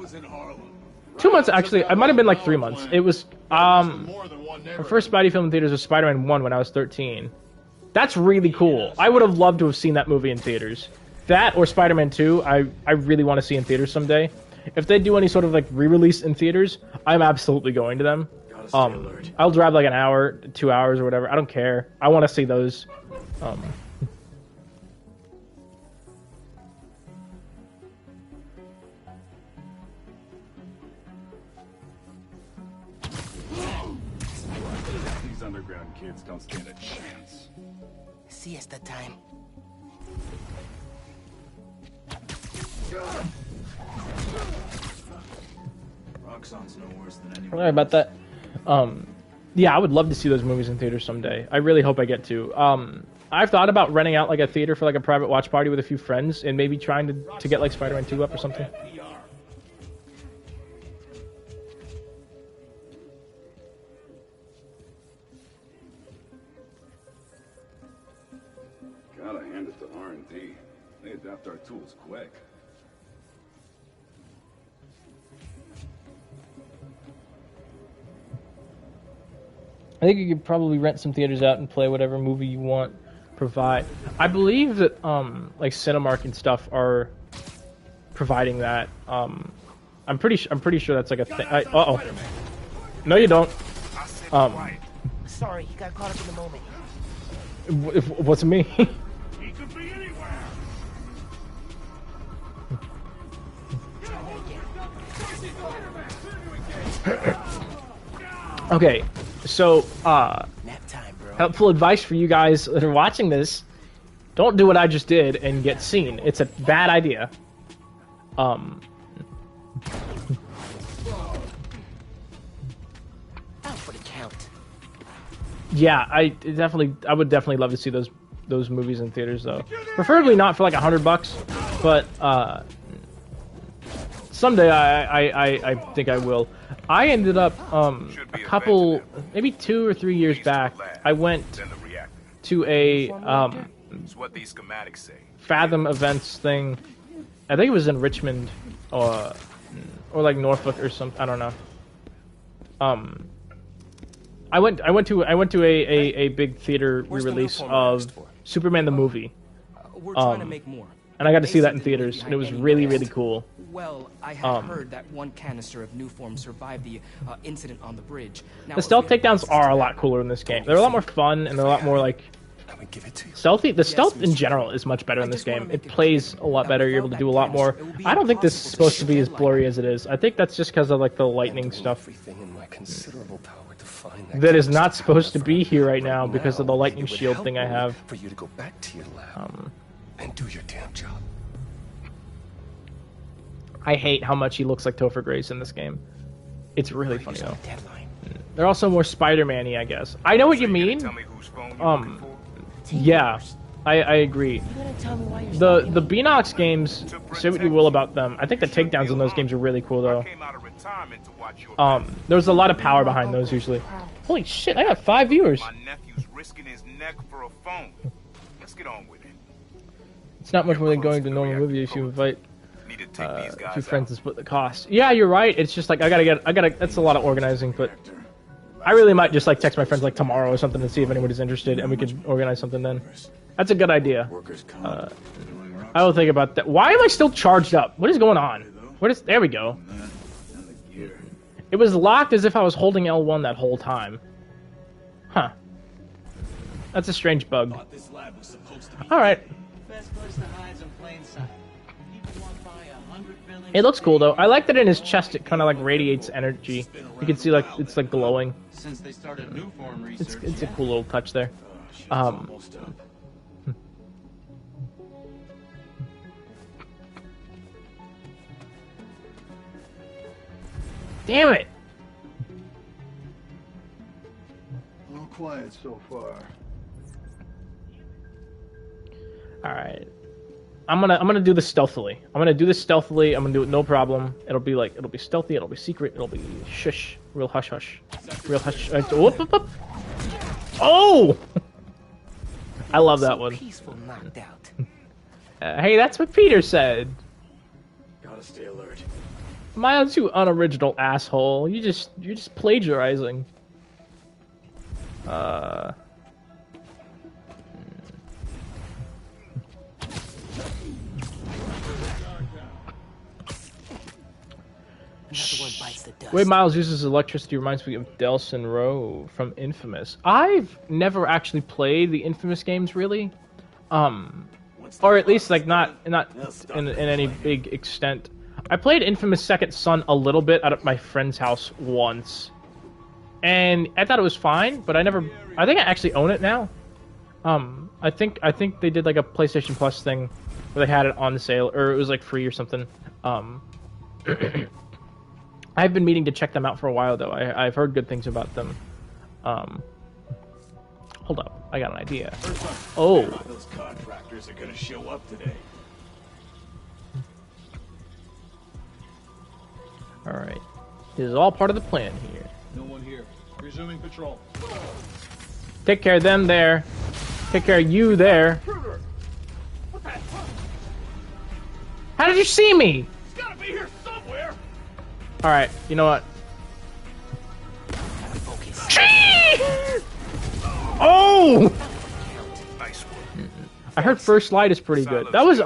2 months actually, it might have been like 3 months. It was our first Spidey film in theaters was Spider-Man 1 when I was 13. That's really cool. I would have loved to have seen that movie in theaters. That or Spider-Man 2, I really want to see in theaters someday. If they do any sort of like re-release in theaters, I'm absolutely going to them. I'll drive like an hour, 2 hours or whatever. I don't care. I want to see those. These underground kids don't stand a chance. Siesta time. Roxxon's no worse than anyone. Sorry about that. Yeah, I would love to see those movies in theaters someday. I really hope I get to. I've thought about renting out like a theater for like a private watch party with a few friends and maybe trying to get like Spider-Man 2 up or something. Gotta hand it to R&D. They adapt our tools quick. I think you could probably rent some theaters out and play whatever movie you want. Provide. I believe that like Cinemark and stuff are providing that. I'm pretty sure that's like a thing. Uh-oh. No, you don't. Sorry, he got caught up in the moment. What's me? He could be anywhere. Okay, so Nap time, bro. helpful advice for you guys that are watching this: don't do what I just did and get seen. It's a bad idea. Out for the count. Yeah, I would definitely love to see those movies in theaters though. Preferably not for like $100, but someday I think I will. I ended up a couple, maybe 2 or 3 years back. I went to a what these schematics say. Fathom events thing. I think it was in Richmond or like Norfolk or something. I don't know. I went to a big theater re-release of Superman the movie. We're trying to make more. And I got to see that in theaters, and it was really, really cool. Well, I had heard that one canister of new form survived the incident on the bridge. Now, the stealth takedowns are a lot cooler in this game. They're a lot more fun, and they're a lot more, like, stealthy. The stealth in general is much better in this game. It plays a lot better. You're able to do a lot more. I don't think this is supposed to be as blurry as it is. I think that's just because of, like, the lightning stuff. That is not supposed to be here right now because of the lightning shield thing I have. For you to go back to your lab and do your damn job. I hate how much he looks like Topher Grace in this game. It's really funny though. They're also more Spider-Man-y, I guess. I know what you mean. Yeah, I agree. The Beanox games, say what you will about them. I think the takedowns in those games are really cool though. There's a lot of power behind those usually. Holy shit! I got 5 viewers. My nephew's risking his neck for a phone. Let's get on with it. It's not much more than going to normal movie if you invite a few friends to split the cost. Yeah, you're right. It's just like I gotta. That's a lot of organizing, but I really might just like text my friends like tomorrow or something to see if anybody's interested, and we can organize something then. That's a good idea. I will think about that. Why am I still charged up? What is going on? There we go. It was locked as if I was holding L1 that whole time. Huh. That's a strange bug. Alright. It looks cool though. I like that in his chest it kind of like radiates energy. You can see like it's like glowing. It's a cool little touch there. Damn it! All quiet so far. All right, I'm gonna do this stealthily. I'm gonna do it no problem. It'll be stealthy. It'll be secret. It'll be shush, real hush hush, real hush. Whoop, whoop, whoop. Oh! I love that one. Peaceful knocked out. Hey, that's what Peter said. Gotta stay alert. Miles, you unoriginal asshole. You're just plagiarizing. The way Miles uses electricity reminds me of Delson Rowe from Infamous. I've never actually played the Infamous games, really. Or at least like not in any big extent. I played Infamous Second Son a little bit out of my friend's house once, and I thought it was fine, but I think I actually own it now. I think they did like a PlayStation Plus thing where they had it on sale, or it was like free or something. I've been meaning to check them out for a while though. I've heard good things about them. Hold up, I got an idea. Oh. Those contractors are gonna show up today. Alright. This is all part of the plan here. No one here. Resuming patrol. Take care of them there. Take care of you there. How did you see me? It's gotta be here somewhere. Alright, you know what? Oh! I heard First Light is pretty good. That was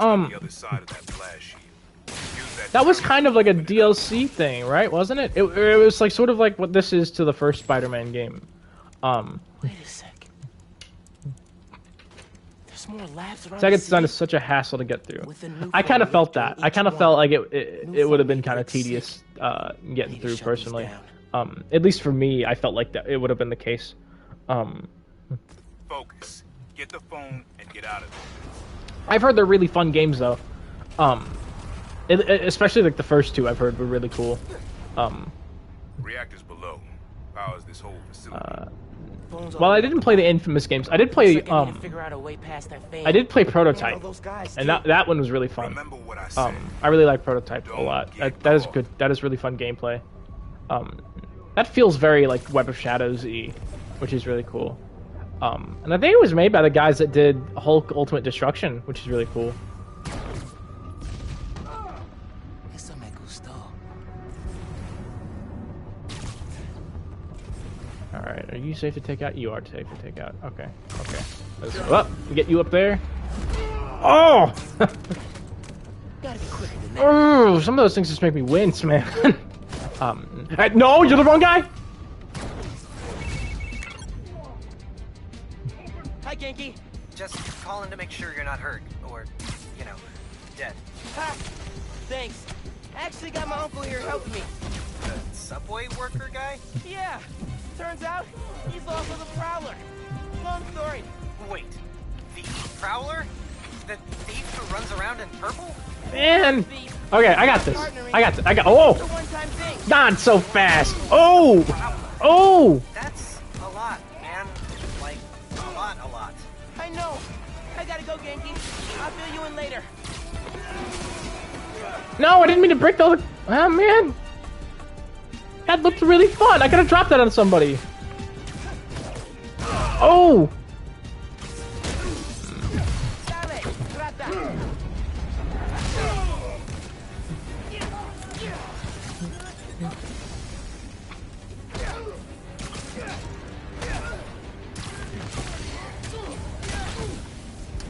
that was kind of like a DLC thing, right? Wasn't it? It was like sort of like what this is to the first Spider-Man game. Wait a sec. There's more labs around. Second Son is such a hassle to get through. I kind of felt that. I kind of felt like it would have been kind of tedious getting through personally. At least for me, I felt like that it would have been the case. Focus. Get the phone and get out of there. I've heard they're really fun games though. Especially like the first two I've heard were really cool. Reactors below. Powers this whole facility. Well, I didn't play the Infamous games. I did play I did play Prototype, and that one was really fun. I really like Prototype a lot. That is good. That is really fun gameplay. That feels very like Web of Shadows-y, which is really cool. And I think it was made by the guys that did Hulk Ultimate Destruction, which is really cool. Alright, are you safe to take out? You are safe to take out. Okay, okay. Let's go up. Get you up there. Oh! Gotta be quicker than that. Oh, some of those things just make me wince, man. No, you're the wrong guy! Hi, Genki. Just calling to make sure you're not hurt, or, you know, dead. Ha! Thanks. Actually got my uncle here helping me. The subway worker guy? Yeah. Turns out, he's off with a prowler. Long story. Wait, the Prowler? The thief who runs around in purple? Man! Okay, I got this. I got. Oh! Not so fast! Oh! Oh! That's a lot, man. Like, a lot. I know. I gotta go, Genki. I'll fill you in later. No, I didn't mean to break the other... Oh, man! That looked really fun! I could've dropped that on somebody! Oh!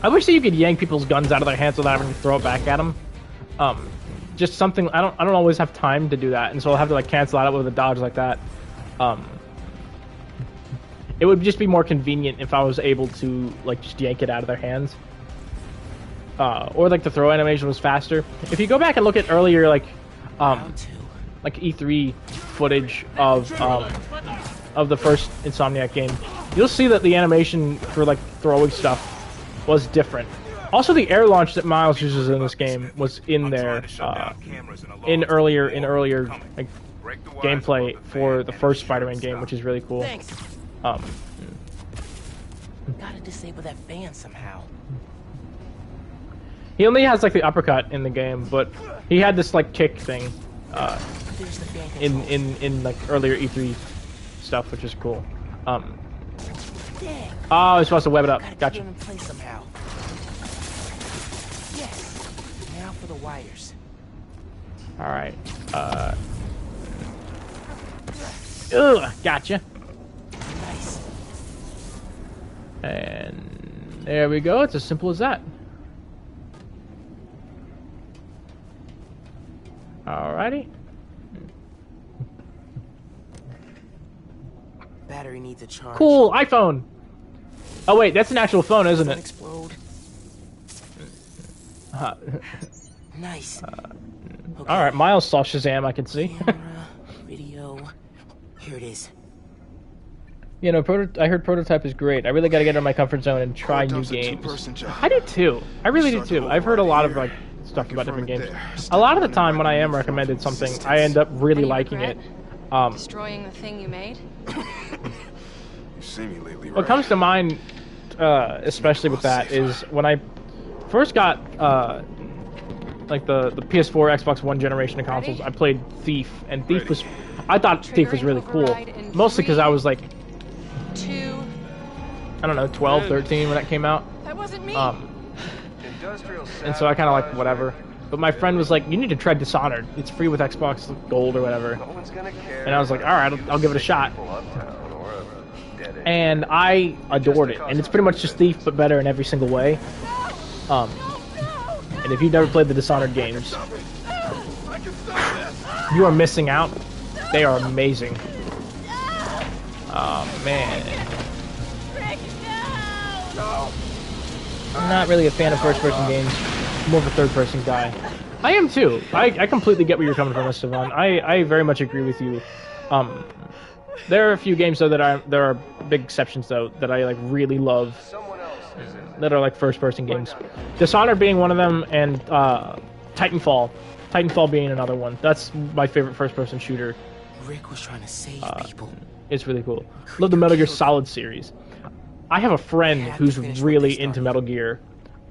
I wish that you could yank people's guns out of their hands without having to throw it back at them. Just something I don't always have time to do that, and so I'll have to like cancel out with a dodge like that. It would just be more convenient if I was able to like just yank it out of their hands. Or like the throw animation was faster. If you go back and look at earlier like E3 footage of the first Insomniac game, you'll see that the animation for like throwing stuff was different. Also, the air launch that Miles uses in this game was in there in earlier like, gameplay for the first Spider-Man game, which is really cool. Thanks. Gotta disable that fan somehow. He only has like the uppercut in the game, but he had this like kick thing in like earlier E3 stuff, which is cool. Oh, I was supposed to web it up. Gotcha. Somehow. Yes. Now for the wires. All right. Ugh, gotcha. Nice. And there we go. It's as simple as that. Alrighty. Battery needs a charge. Cool iPhone. Oh wait, that's an actual phone, isn't it? Explode. Nice. Okay. All right, Miles saw Shazam. I can see. Camera, video. Here it is. You know, I heard Prototype is great. I really got to get out of my comfort zone and try new games. I do too. I really do too. I've heard a lot of like stuff about different games. A lot of the time when I am recommended something, I end up really liking it. Destroying the thing you made? You've seen me lately, right? What comes to mind, especially with that, is when I first got like the PS4, Xbox One generation of consoles. I played Thief, and Thief was, I thought Thief was really cool, mostly because I was like, I don't know, 12, 13 when that came out. That wasn't me. And so I kind of like whatever. But my friend was like, you need to try Dishonored. It's free with Xbox Gold or whatever. And I was like, all right, I'll give it a shot. And I adored it. And it's pretty much just Thief, but better in every single way. And if you've never played the Dishonored games, you are missing out. They are amazing. Oh, man. I'm not really a fan of first-person games. I'm more of a third-person guy. I am too. I completely get where you're coming from, Esteban. I very much agree with you. There are a few games though there are big exceptions though that I like really love. That are like first-person games. Dishonored being one of them, and Titanfall. Titanfall being another one. That's my favorite first-person shooter. Rick was trying to save people. It's really cool. Love the Metal Gear Solid series. I have a friend who's really into Metal Gear.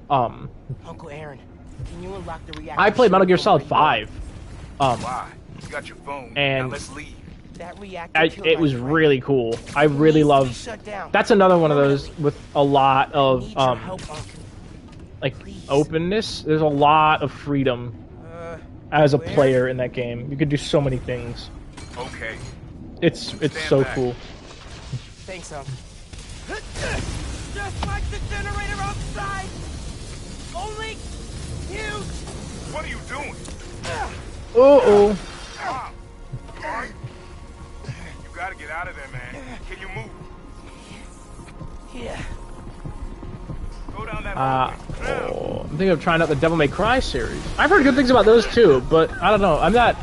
Uncle Aaron, can you unlock the reactor? I played Metal Gear Solid 5. Why? You got your phone. And now let's leave. That reactor it was really cool. I really love. That's another one of those with a lot of like openness. There's a lot of freedom as a player in that game. You could do so many things. Okay. It's so cool. Thanks, Unc. Just like the generator outside! Only huge! What are you doing? Uh-oh. Wow. Alright. You gotta get out of there, man. Can you move? Yeah. Go down that hallway. Oh, I'm thinking of trying out the Devil May Cry series. I've heard good things about those too, but I don't know. I'm not.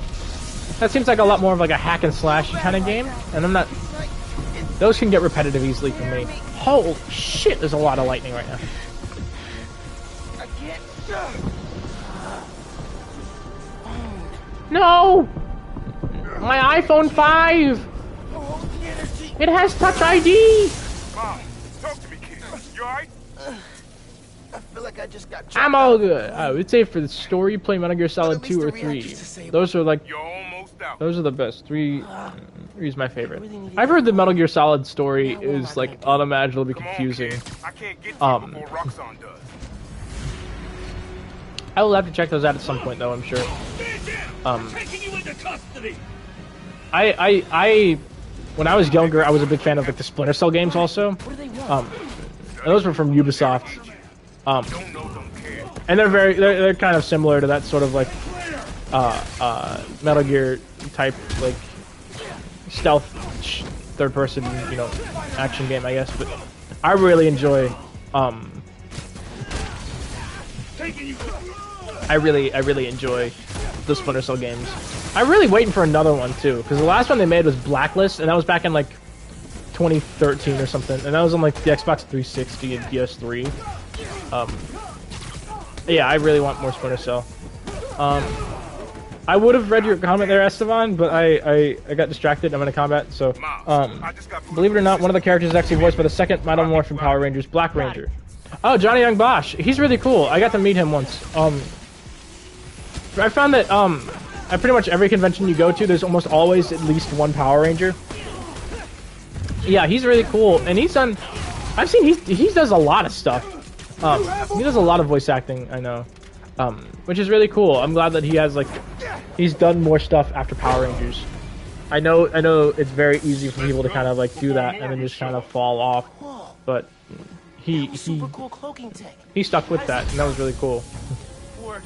That seems like a lot more of like a hack and slash kind of game, and I'm not. Those can get repetitive easily for me. Holy shit! There's a lot of lightning right now. I can't. No! My iPhone 5! It has Touch ID! Mom, talk to me, kid. You alright? I feel like I just got. I'm all good. I would say for the story, play Metal Gear Solid 2 or 3. Those are like. You're almost out. Those are the best. 3 is my favorite. I've heard the Metal Gear Solid story is like unimaginably confusing. I can't get to you before Roxxon does. I will have to check those out at some point, though. I'm sure. Taking you into custody. I when I was younger, I was a big fan of like the Splinter Cell games, also. Those were from Ubisoft. And they're kind of similar to that sort of like Metal Gear type like stealth third person, you know, action game, I guess. But I really enjoy I really enjoy the Splinter Cell games. I'm really waiting for another one too, because the last one they made was Blacklist, and that was back in like 2013 or something, and that was on like the Xbox 360 and PS3. Yeah, I really want more Splinter Cell. I would have read your comment there, Esteban, but I got distracted. I'm in a combat, so believe it or not, one of the characters is actually voiced by the second Metal Morphin Power Rangers, Black Ranger. Oh, Johnny Young Bosch. He's really cool. I got to meet him once. I found that at pretty much every convention you go to, there's almost always at least one Power Ranger. Yeah, he's really cool, and he's done. I've seen he does a lot of stuff. He does a lot of voice acting, I know, which is really cool. I'm glad that he has like he's done more stuff after Power Rangers. I know it's very easy for people to kind of like do that and then just kind of fall off, but he super cool cloaking tech. He stuck with that, and that was really cool. Work.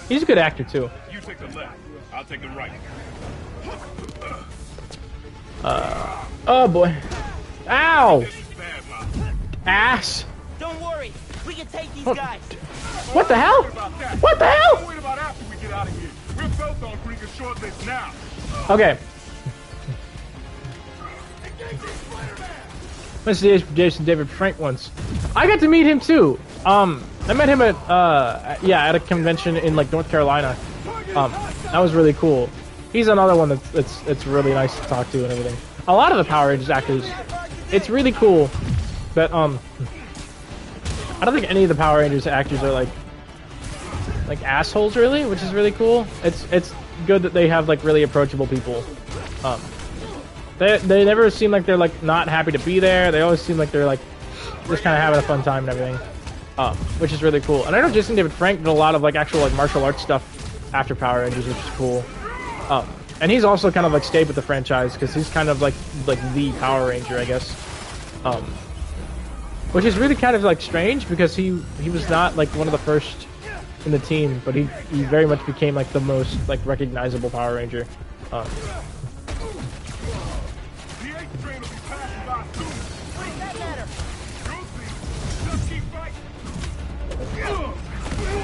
He's a good actor too. You take the left. I'll take the right. Oh boy. Ow! Ass! Don't worry, we can take these guys. What the hell? What the hell? Don't worry about after we get out of here. We're both on Krieger's short list now. Okay. This is Jason David Frank once. I got to meet him too. I met him at at a convention in like North Carolina. That was really cool. He's another one that's really nice to talk to and everything. A lot of the Power Rangers actors, it's really cool that I don't think any of the Power Rangers actors are like assholes really, which is really cool. It's good that they have like really approachable people. They never seem like they're like not happy to be there. They always seem like they're like just kind of having a fun time and everything, which is really cool. And I know Jason David Frank did a lot of like actual like martial arts stuff after Power Rangers, which is cool. And he's also kind of like stayed with the franchise because he's kind of like the Power Ranger, I guess. Which is really kind of like strange because he was not like one of the first in the team, but he very much became like the most like recognizable Power Ranger.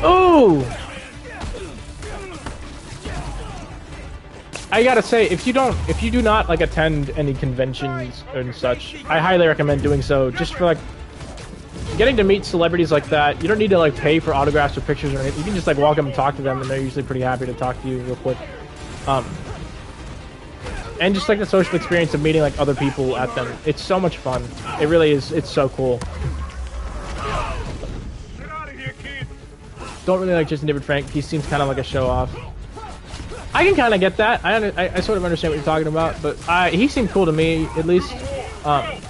Oh! I gotta say, if you do not like attend any conventions and such, I highly recommend doing so. Just for like getting to meet celebrities like that, you don't need to like pay for autographs or pictures or anything. You can just like walk up and talk to them, and they're usually pretty happy to talk to you real quick. And just like the social experience of meeting like other people at them, it's so much fun. It really is. It's so cool. Don't really like Jason David Frank. He seems kind of like a show off. I can kind of get that. I sort of understand what you're talking about, but he seemed cool to me, at least. I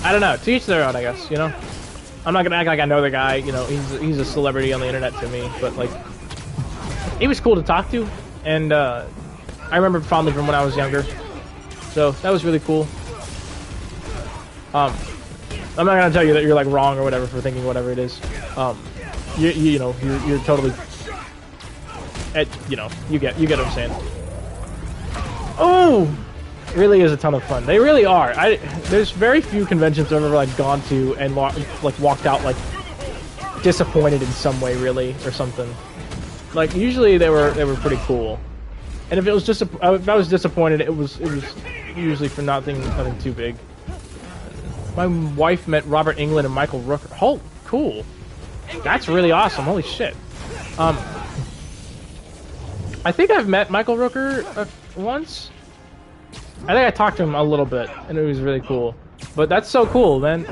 don't know. To each their own, I guess. You know, I'm not gonna act like I know the guy. You know, he's a celebrity on the internet to me, but like, he was cool to talk to, and I remember fondly from when I was younger. So that was really cool. I'm not gonna tell you that you're like wrong or whatever for thinking whatever it is. You know, you're totally, you know, you get what I'm saying. Oh, it really is a ton of fun. They really are. There's very few conventions I've ever like gone to and like walked out like disappointed in some way, really, or something. Like usually they were pretty cool. And if it was just if I was disappointed, it was usually for nothing too big. My wife met Robert Englund and Michael Rooker. Oh, cool. That's really awesome. Holy shit. I think I've met Michael Rooker once. I think I talked to him a little bit, and it was really cool. But that's so cool, man.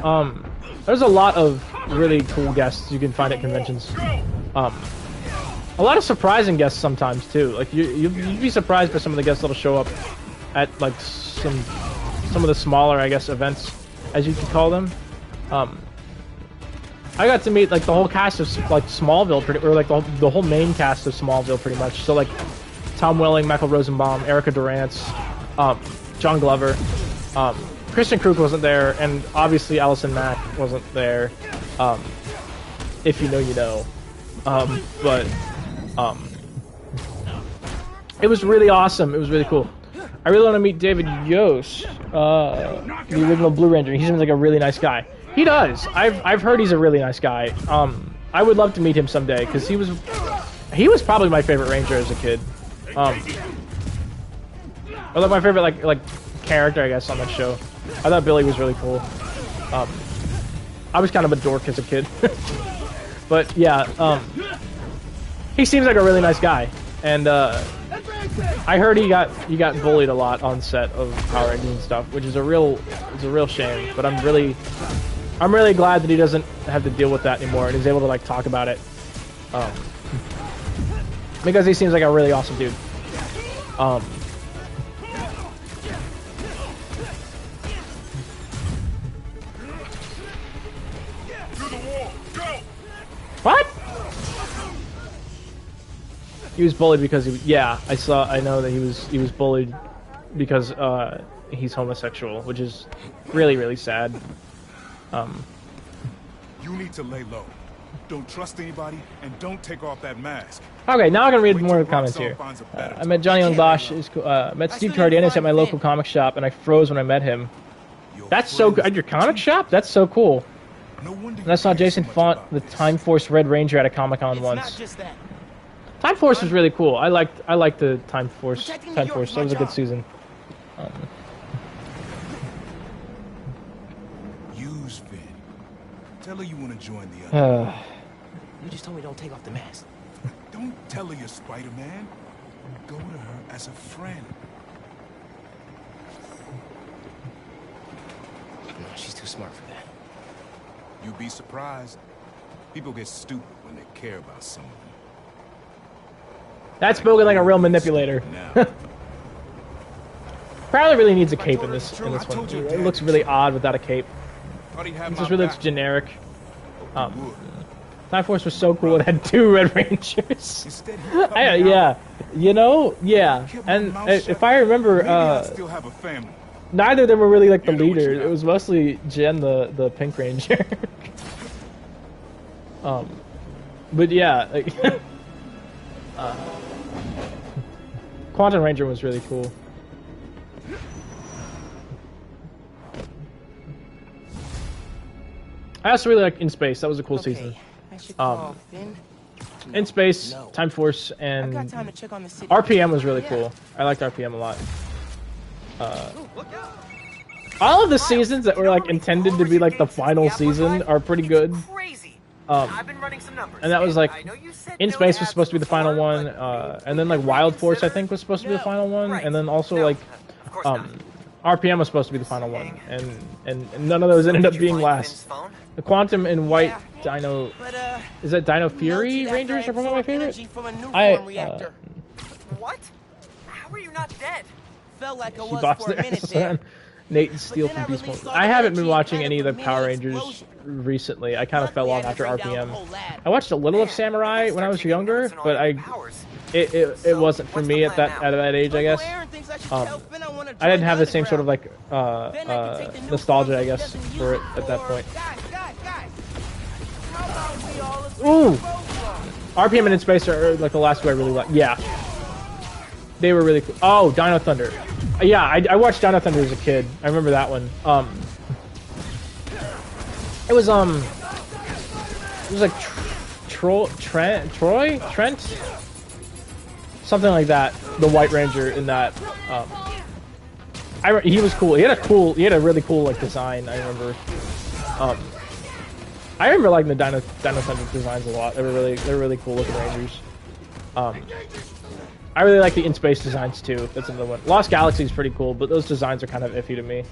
There's a lot of really cool guests you can find at conventions. A lot of surprising guests sometimes too. Like you'd be surprised by some of the guests that'll show up at like some of the smaller, I guess, events, as you could call them. I got to meet like the whole cast of like Smallville, or like the whole main cast of Smallville, pretty much. So like Tom Welling, Michael Rosenbaum, Erica Durance, John Glover, Christian Krug wasn't there, and obviously Allison Mack wasn't there. If you know, you know. But it was really awesome. It was really cool. I really want to meet David Yost, the original Blue Ranger. He seems like a really nice guy. He does. I've heard he's a really nice guy. I would love to meet him someday because he was probably my favorite Ranger as a kid. Or like my favorite like character, I guess, on that show. I thought Billy was really cool. I was kind of a dork as a kid. But yeah, he seems like a really nice guy, and I heard he got bullied a lot on set of Power Rangers and stuff, which is a real shame. But I'm really glad that he doesn't have to deal with that anymore and he's able to like talk about it, because he seems like a really awesome dude. What? He was bullied because I know that he was bullied because he's homosexual, which is really, really sad. You need to lay low. Don't trust anybody, and don't take off that mask. Okay, now I'm gonna read more comments here. I met Johnny Young Bosch. Met Steve Cardenas at my local comic shop, and I froze when I met him. That's so good. At your comic shop? That's so cool. And I saw Jason Font, the Time Force Red Ranger, at a Comic-Con once. Time Force was really cool. I liked the Time Force. That was a good season. Use Finn. Tell her you want to join the other. You just told me don't take off the mask. Don't tell her you're Spider-Man. Go to her as a friend. No, she's too smart for that. You'd be surprised. People get stupid when they care about someone. That's spoken like a real manipulator. Prowler really needs a cape in this one. It looks really odd without a cape. It just really looks generic. Time Force was so cool. It had 2 Red Rangers. Yeah, you know, yeah. And if I remember, neither of them were really like the leaders. It was mostly Jen, the Pink Ranger. But yeah, like, Quantum Ranger was really cool. I also really liked In Space. That was a cool season. In Space, Time Force, and RPM was really cool. I liked RPM a lot. All of the seasons that were like intended to be like the final season are pretty good. And that was like, In Space was supposed to be the final one, and then like Wild Force I think was supposed to be the final one, and then also like RPM was supposed to be the final one, and none of those ended up being last. The Quantum and White Dino, is that Dino Fury Rangers are probably my favorite. What? How are you not dead? Felt like I She was boxed for a their minute ass there. on. Nate and Steele from Beast Mode. I haven't been watching any of the Power Rangers recently. I kind of fell off after RPM. I watched a little of Samurai when I was younger, but it wasn't for me at that age, I guess. I didn't have the same sort of like nostalgia, I guess, for it at that point. Ooh, RPM and In Space are like the last two I really like. Yeah, they were really cool. Oh, Dino Thunder. Yeah, I watched Dino Thunder as a kid. I remember that one. It was like Trent, something like that. The White Ranger in that. He was cool. He had a really cool like design. I remember. I remember liking the Dino Thunder designs a lot. They were really cool looking Rangers. I really like the In Space designs too. That's another one. Lost Galaxy is pretty cool, but those designs are kind of iffy to me.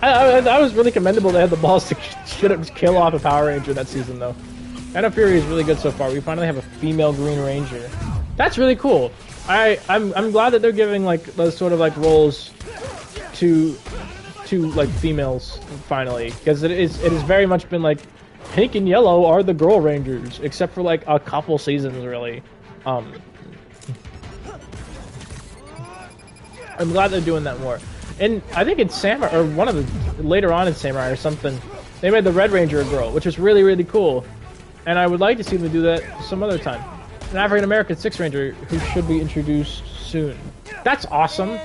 I was really commendable they had the balls to just kill off a Power Ranger that season, though. Night Fury is really good so far. We finally have a female Green Ranger. That's really cool. I'm glad that they're giving like those sort of like roles to like females finally, because it has very much been like pink and yellow are the girl Rangers, except for like a couple seasons really. I'm glad they're doing that more. And I think in Samurai, or one of the later on in Samurai or something, they made the Red Ranger a girl, which was really cool. And I would like to see them do that some other time. An African American Six Ranger who should be introduced soon. That's awesome.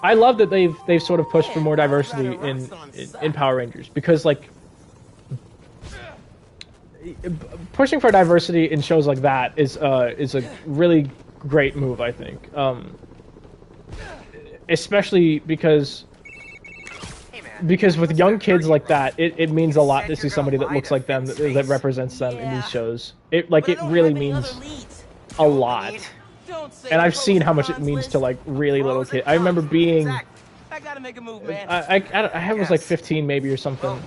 I love that they've sort of pushed for more diversity in Power Rangers, because like pushing for diversity in shows like that is a really great move, I think. Especially because with young kids like that, it means a lot to see somebody that looks like them, that represents them in these shows. It really means a lot. And I've seen how much it means to like really little kids. I remember being, I was like 15 maybe or something.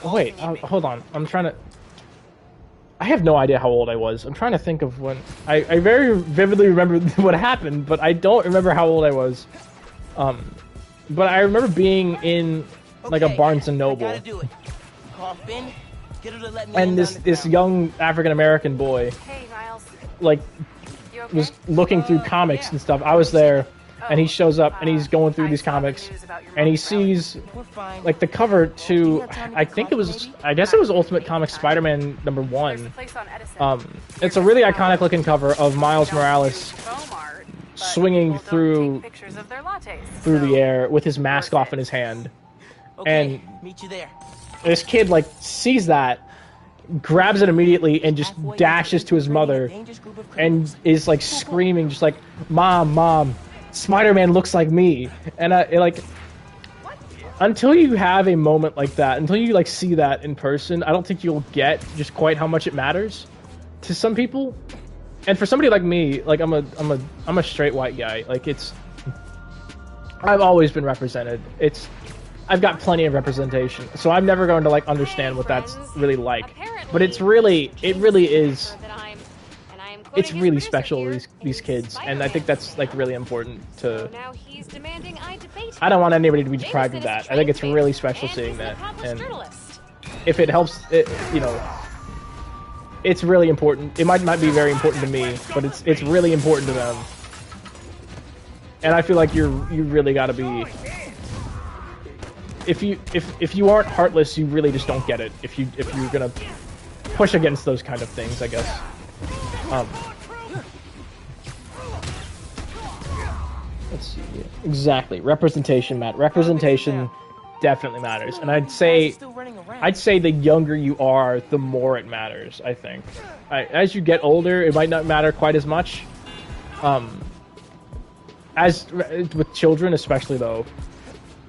Wait, hold on. I have no idea how old I was. I'm trying to think of when. I very vividly remember what happened, but I don't remember how old I was. But I remember being in like a Barnes and Noble, and this young African American boy, like, was looking through comics and stuff. I was there, and he shows up and he's going through these comics, and he sees like the cover to, I guess it was Ultimate Comics Spider-Man #1. It's a really iconic looking cover of Miles Morales swinging through the air with his mask off in his hand. And this kid like sees that, grabs it immediately, and just dashes to his mother and is like screaming, just like, Mom, Spider-Man looks like me. And like, until you have a moment like that, until you like see that in person, I don't think you'll get just quite how much it matters to some people. And for somebody like me, like I'm a straight white guy. Like I've always been represented. I've got plenty of representation, so I'm never going to like understand what that's really like. But it really is. It's really special, these kids, and I think that's like really important to. I don't want anybody to be deprived of that. I think it's really special seeing that, and if it helps, it's really important. It might not be very important to me, but it's really important to them. And I feel like you really got to be. If you aren't heartless, you really just don't get it. If you're gonna push against those kind of things, I guess. Let's see. Exactly, representation, Matt. Representation definitely matters, and I'd say the younger you are, the more it matters. I think as you get older, it might not matter quite as much. As with children, especially though,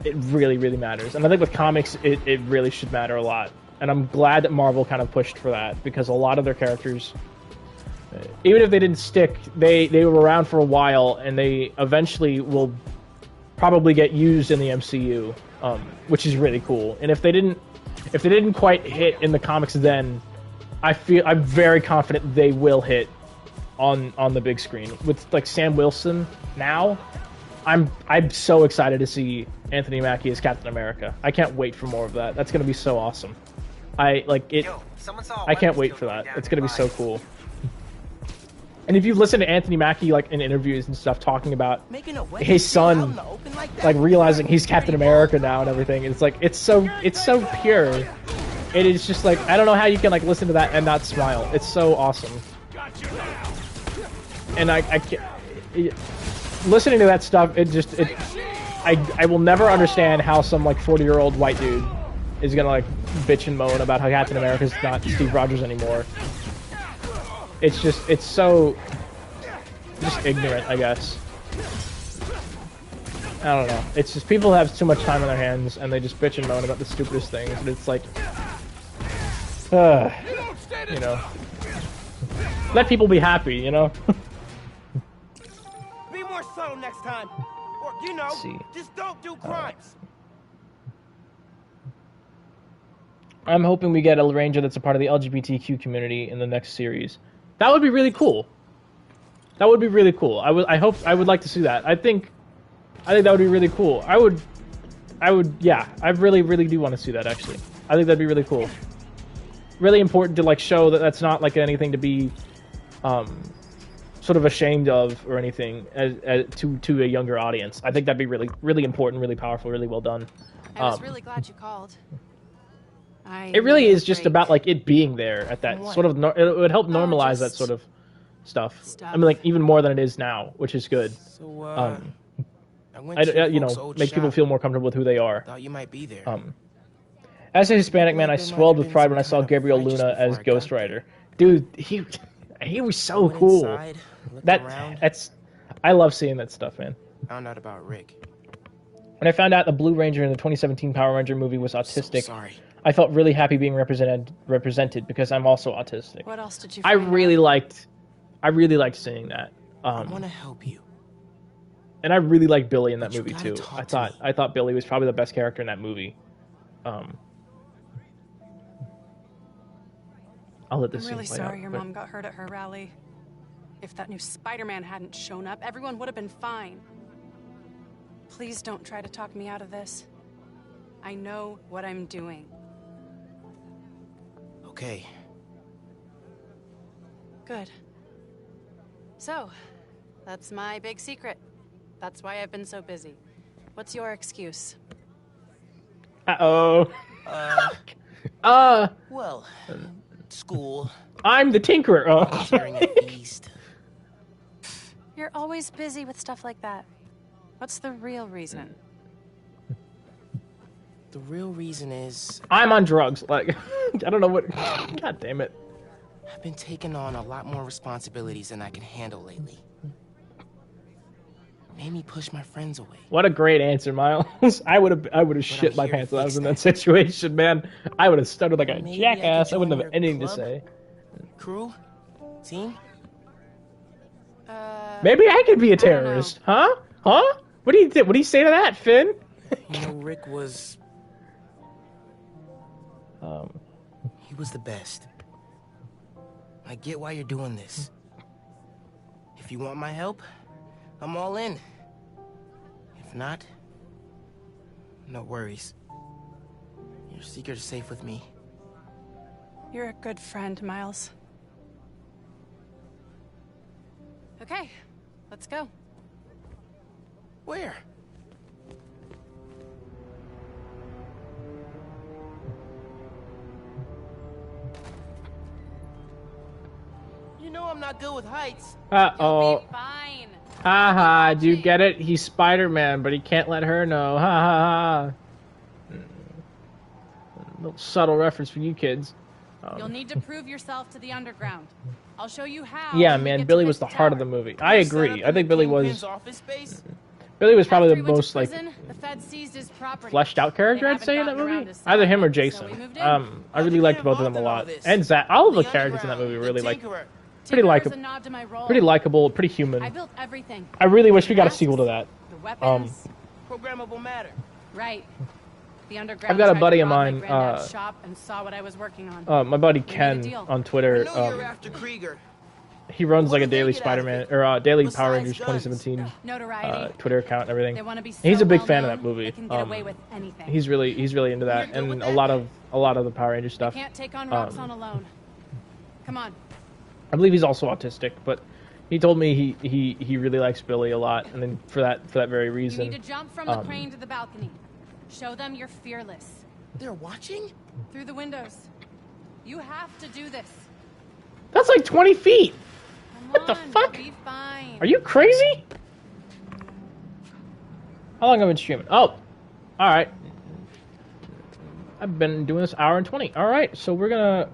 it really matters, and I think with comics, it really should matter a lot. And I'm glad that Marvel kind of pushed for that, because a lot of their characters, even if they didn't stick, they were around for a while, and they eventually will probably get used in the MCU, which is really cool. And if they didn't quite hit in the comics then, I'm very confident they will hit on the big screen with like Sam Wilson now. I'm so excited to see Anthony Mackie as Captain America. I can't wait for more of that. That's gonna be so awesome. I can't wait for that. It's gonna be so cool. And if you listen to Anthony Mackie like in interviews and stuff talking about his son like realizing he's Captain America now and everything, it's like it's so pure. It is just like I don't know how you can like listen to that and not smile. It's so awesome. And I can't listening to that stuff. I will never understand how some like 40-year-old white dude is gonna like bitch and moan about how Captain America's not Steve Rogers anymore. It's so just ignorant, I guess. I don't know. It's just people have too much time on their hands and they just bitch and moan about the stupidest things. And it's like, you know, let people be happy, you know. Be more subtle next time, or you know, just don't do crimes. I'm hoping we get a Ranger that's a part of the LGBTQ community in the next series. That would be really cool. That would be really cool. I would like to see that. I think that would be really cool. I would, yeah. I really do want to see that, actually. I think that'd be really cool. Really important to, like, show that that's not, like, anything to be, sort of ashamed of or anything to a younger audience. I think that'd be really important, really powerful, really well done. I was really glad you called. It really is just about like it being there at that sort of. It would help normalize that sort of stuff. I mean, like even more than it is now, which is good. So, you know, make people feel more comfortable with who they are. Thought you might be there. As a Hispanic man, I swelled with pride when I saw Gabriel Luna as Ghost Rider. Dude, he was so cool. I love seeing that stuff, man. Found out about Rick. When I found out the Blue Ranger in the 2017 Power Ranger movie was autistic, So sorry. I felt really happy being represented because I'm also autistic. What else did you I really liked seeing that. I want to help you. And I really liked Billy in that movie too. I thought Billy was probably the best character in that movie. I'll let this I'm really scene play sorry out, your mom got hurt at her rally. If that new Spider-Man hadn't shown up, everyone would have been fine. Please don't try to talk me out of this. I know what I'm doing. Okay. Good. So, that's my big secret. That's why I've been so busy. What's your excuse? Uh-oh. Well, school. I'm the Tinkerer. Volunteering at East. You're always busy with stuff like that. What's the real reason? The real reason is... I'm on drugs. Like, I don't know what... God damn it. I've been taking on a lot more responsibilities than I can handle lately. Made me push my friends away. What a great answer, Miles. I would have shit my pants if I was in that situation, man. I would have stuttered like a jackass. I wouldn't have anything to say. Crew? Team? Maybe I could be a terrorist. Huh? Huh? What do you say to that, Finn? You know, Rick was... He was the best. I get why you're doing this. If you want my help, I'm all in. If not, no worries. Your secret is safe with me. You're a good friend, Miles. Okay, let's go. Where? You know I'm not good with heights. Uh-oh. You'll be fine. Ha ha, do you get it? He's Spider-Man, but he can't let her know. Ha ha ha. Little subtle reference for you kids. You'll need to prove yourself to the underground. I'll show you how. Yeah, man, Billy was the heart of the movie. I agree. I think Billy was... Billy was probably the most, like, fleshed out character, I'd say, in that movie. Either him or Jason. I really liked both of them a lot. And Zach. All of the characters in that movie were really, like, pretty likable, pretty human. I built everything. I really wish we got a sequel to that. The weapons. Programmable matter. Right. The underground I've got a buddy of mine, shop and saw what I was working on. my buddy Ken on Twitter. I know you're after Krieger. he runs like a daily Spider-Man or daily Power Rangers 2017 Notoriety. Twitter account and everything. They wanna be He's so a big well fan of known, that movie. they can get away with anything. He's really into that, and a lot of the Power Ranger stuff. Can't take on Roxxon alone. Come on. I believe he's also autistic, but he told me he really likes Billy a lot, and then for that very reason. You need to jump from the crane to the balcony. Show them you're fearless. They're watching? Through the windows. You have to do this. That's like 20 feet. Come what the on, fuck? Be fine. Are you crazy? How long have I been streaming? Oh, all right. I've been doing this hour and 20. All right, so we're gonna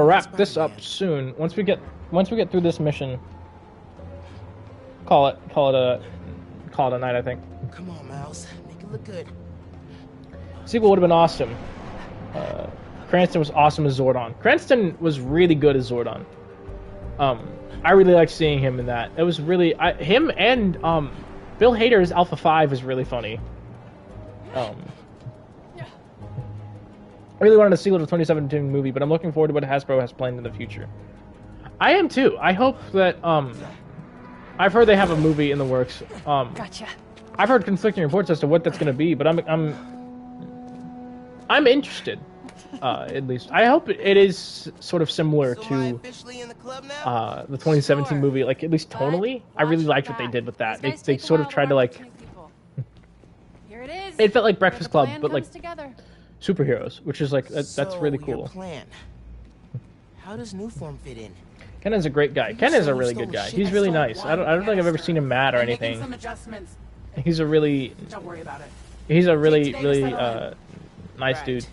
wrap this up soon. Once we get through this mission, call it a night, I think. Come on, Miles, make it look good. Sequel would have been awesome. Cranston was awesome as Zordon. Cranston was really good as Zordon. I really liked seeing him in that. It was really him and Bill Hader's Alpha 5 is really funny. I really wanted a sequel to the 2017 movie, but I'm looking forward to what Hasbro has planned in the future. I am too. I hope that I've heard they have a movie in the works. Gotcha. I've heard conflicting reports as to what that's going to be, but I'm interested. At least I hope it is sort of similar to the 2017 movie, like at least tonally. I really liked what they did with that. They sort of tried to like. Here it is. It felt like Breakfast Club, but like together. Superheroes, which is like that's really cool. Your plan. How does new form fit in? Ken is a great guy. Ken is a really good guy. He's really nice. I don't think I've ever seen him mad or anything. He's a really. Don't worry about it. He's a really nice dude.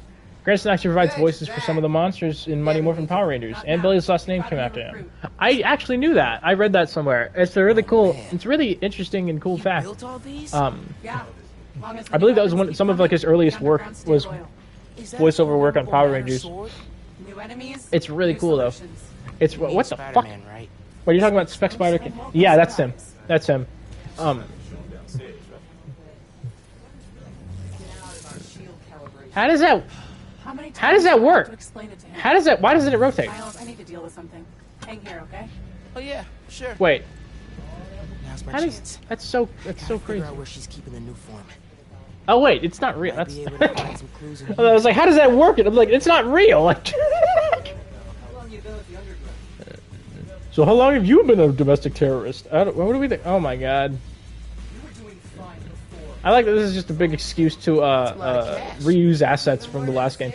Cranston actually provides voices for some of the monsters in Mighty Morphin Power Rangers, and Billy's last name came after him. I actually knew that. I read that somewhere. It's a really cool. It's really interesting and cool fact. I believe that was some of like his earliest work was voiceover work on Power Rangers. It's really cool though. It's what the fuck? What are you talking about? Spec Spider? Yeah, that's him. That's him. How does that work? How does that? Why doesn't it rotate? Miles, I need to deal with something. Hang here, okay? Oh yeah, sure. Wait. Now's my How chance. does, that's so crazy. Figure out where she's keeping the new form. Oh wait, it's not real. That's. I was like, how does that work? And I'm like, it's not real. Like. So how long have you been a domestic terrorist? What do we think? Oh my god. I like that this is just a big excuse to reuse assets from the last game.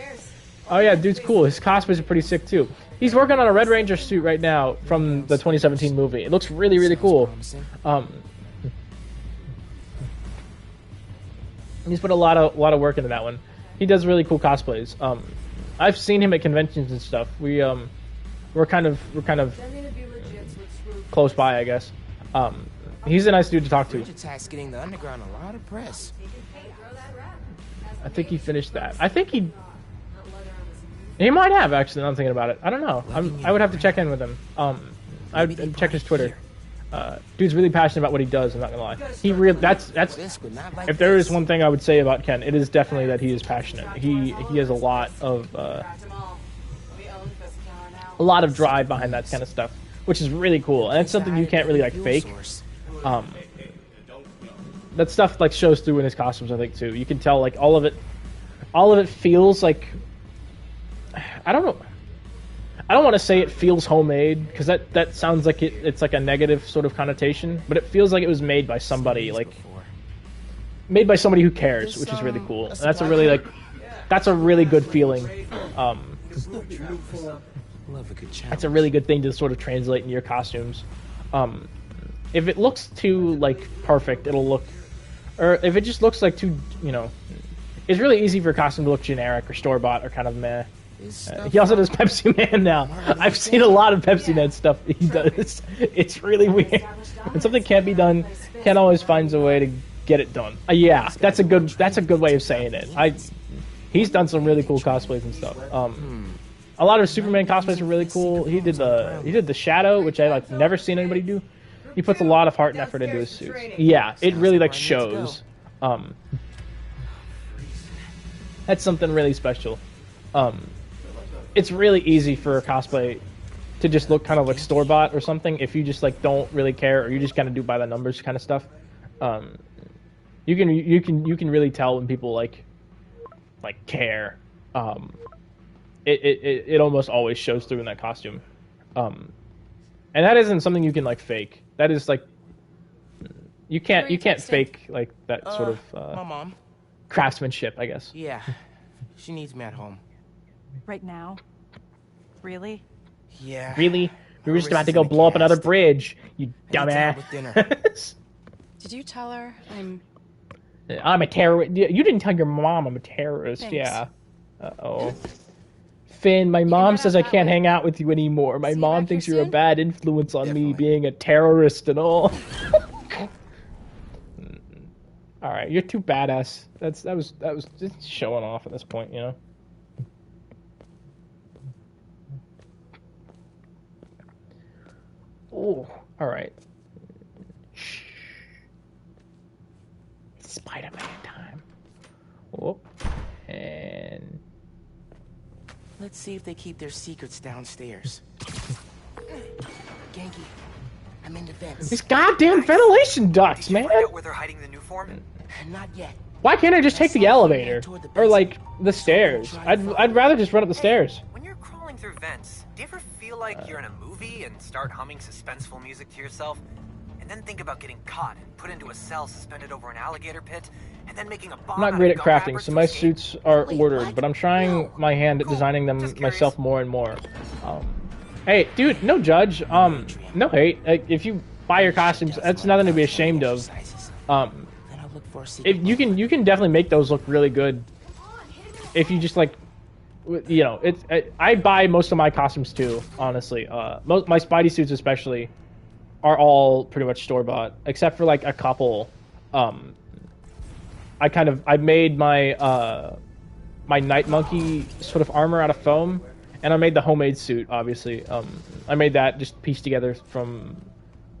Oh yeah, dude's cool. His cosplays are pretty sick too. He's working on a Red Ranger suit right now from the 2017 movie. It looks really cool. He's put a lot of work into that one. He does really cool cosplays. I've seen him at conventions and stuff. We're kind of close by, I guess. He's a nice dude to talk to. Getting the underground a lot of press. I think he finished that. I think he might have actually. Now I'm thinking about it. I don't know. I would have to check in with him. I'd check his Twitter. Dude's really passionate about what he does. I'm not gonna lie. That's if there is one thing I would say about Ken, it is definitely that he is passionate. He has a lot of drive behind that kind of stuff, which is really cool, and it's something you can't really like fake. That stuff like shows through in his costumes, I think too. You can tell like all of it feels like, I don't know. I don't want to say it feels homemade because that sounds like it's like a negative sort of connotation, but it feels like it was made by somebody who cares, which is really cool. And that's a really good feeling. That's a really good thing to sort of translate into your costumes. If it looks too like perfect, it'll look, or if it just looks like too, it's really easy for a costume to look generic or store bought or kind of meh. He also does Pepsi Man now. I've seen a lot of Pepsi Man stuff he does. It's really weird. When something can't be done, Ken always finds a way to get it done. Yeah, that's a good way of saying it. He's done some really cool cosplays and stuff. A lot of his Superman cosplays are really cool. He did the Shadow, which I like never seen anybody do. He puts a lot of heart and effort into his suits. Yeah, it really like shows. That's something really special. It's really easy for a cosplay to just look kind of like store-bought or something, if you just like don't really care or you just kind of do by the numbers kind of stuff, you can really tell when people like care. It almost always shows through in that costume, and that isn't something you can like fake. That is like you can't fake like that sort of my mom. craftsmanship, I guess. Yeah, she needs me at home. Right now? Really? Yeah. Really? We were just about to go blow up another bridge, you dumbass. Did you tell her I'm a terrorist? You didn't tell your mom I'm a terrorist. Thanks. Yeah. Uh-oh. Finn, my mom says I can't hang out with you anymore. My mom thinks you're a bad influence on me being a terrorist and all. All right, you're too badass. That was just showing off at this point, you know. Oh, all right. Spider-Man time. Whoop. And let's see if they keep their secrets downstairs. Genki, I'm in the vents. These goddamn ventilation ducts, man. Find out where they're hiding the new form? Not yet. Why can't I just take the elevator or like the stairs? I'd rather just run up the stairs. When you're crawling through vents, do you ever feel like you're in a movie and start humming suspenseful music to yourself? And then think about getting caught and put into a cell suspended over an alligator pit, and then making a bomb. I'm not great at crafting, so my suits are ordered, but I'm trying my hand at designing them myself more and more. Hey, dude, no judge. No hate. If you buy your costumes, that's nothing to be ashamed of. If you can definitely make those look really good. If you just like, you know, I buy most of my costumes too. Honestly, my Spidey suits especially are all pretty much store bought, except for like a couple. I made my my Night Monkey sort of armor out of foam, and I made the homemade suit. Obviously, I made that just pieced together from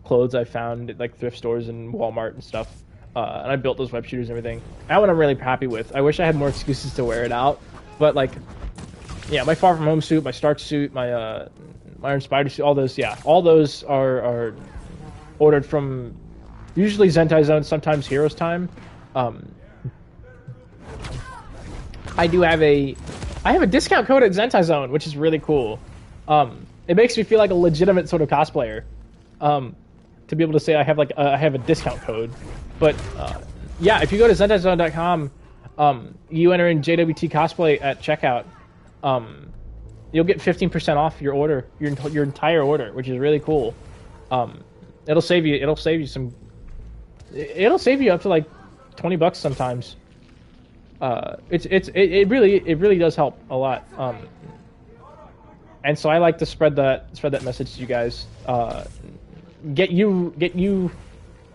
clothes I found at like thrift stores and Walmart and stuff. And I built those web shooters and everything. That one I'm really happy with. I wish I had more excuses to wear it out, but like, yeah, my Far From Home suit, my Stark suit, my Iron Spider suit, all those are ordered from usually Zentai Zone, sometimes Heroes Time. I have a discount code at Zentai Zone, which is really cool. It makes me feel like a legitimate sort of cosplayer. To be able to say I have a discount code. But yeah, if you go to ZentaiZone.com, you enter in JWT cosplay at checkout, you'll get 15% off your order, your entire order, which is really cool. It'll save you up to like $20 sometimes. It really does help a lot. And so I like to spread that message to you guys. Get you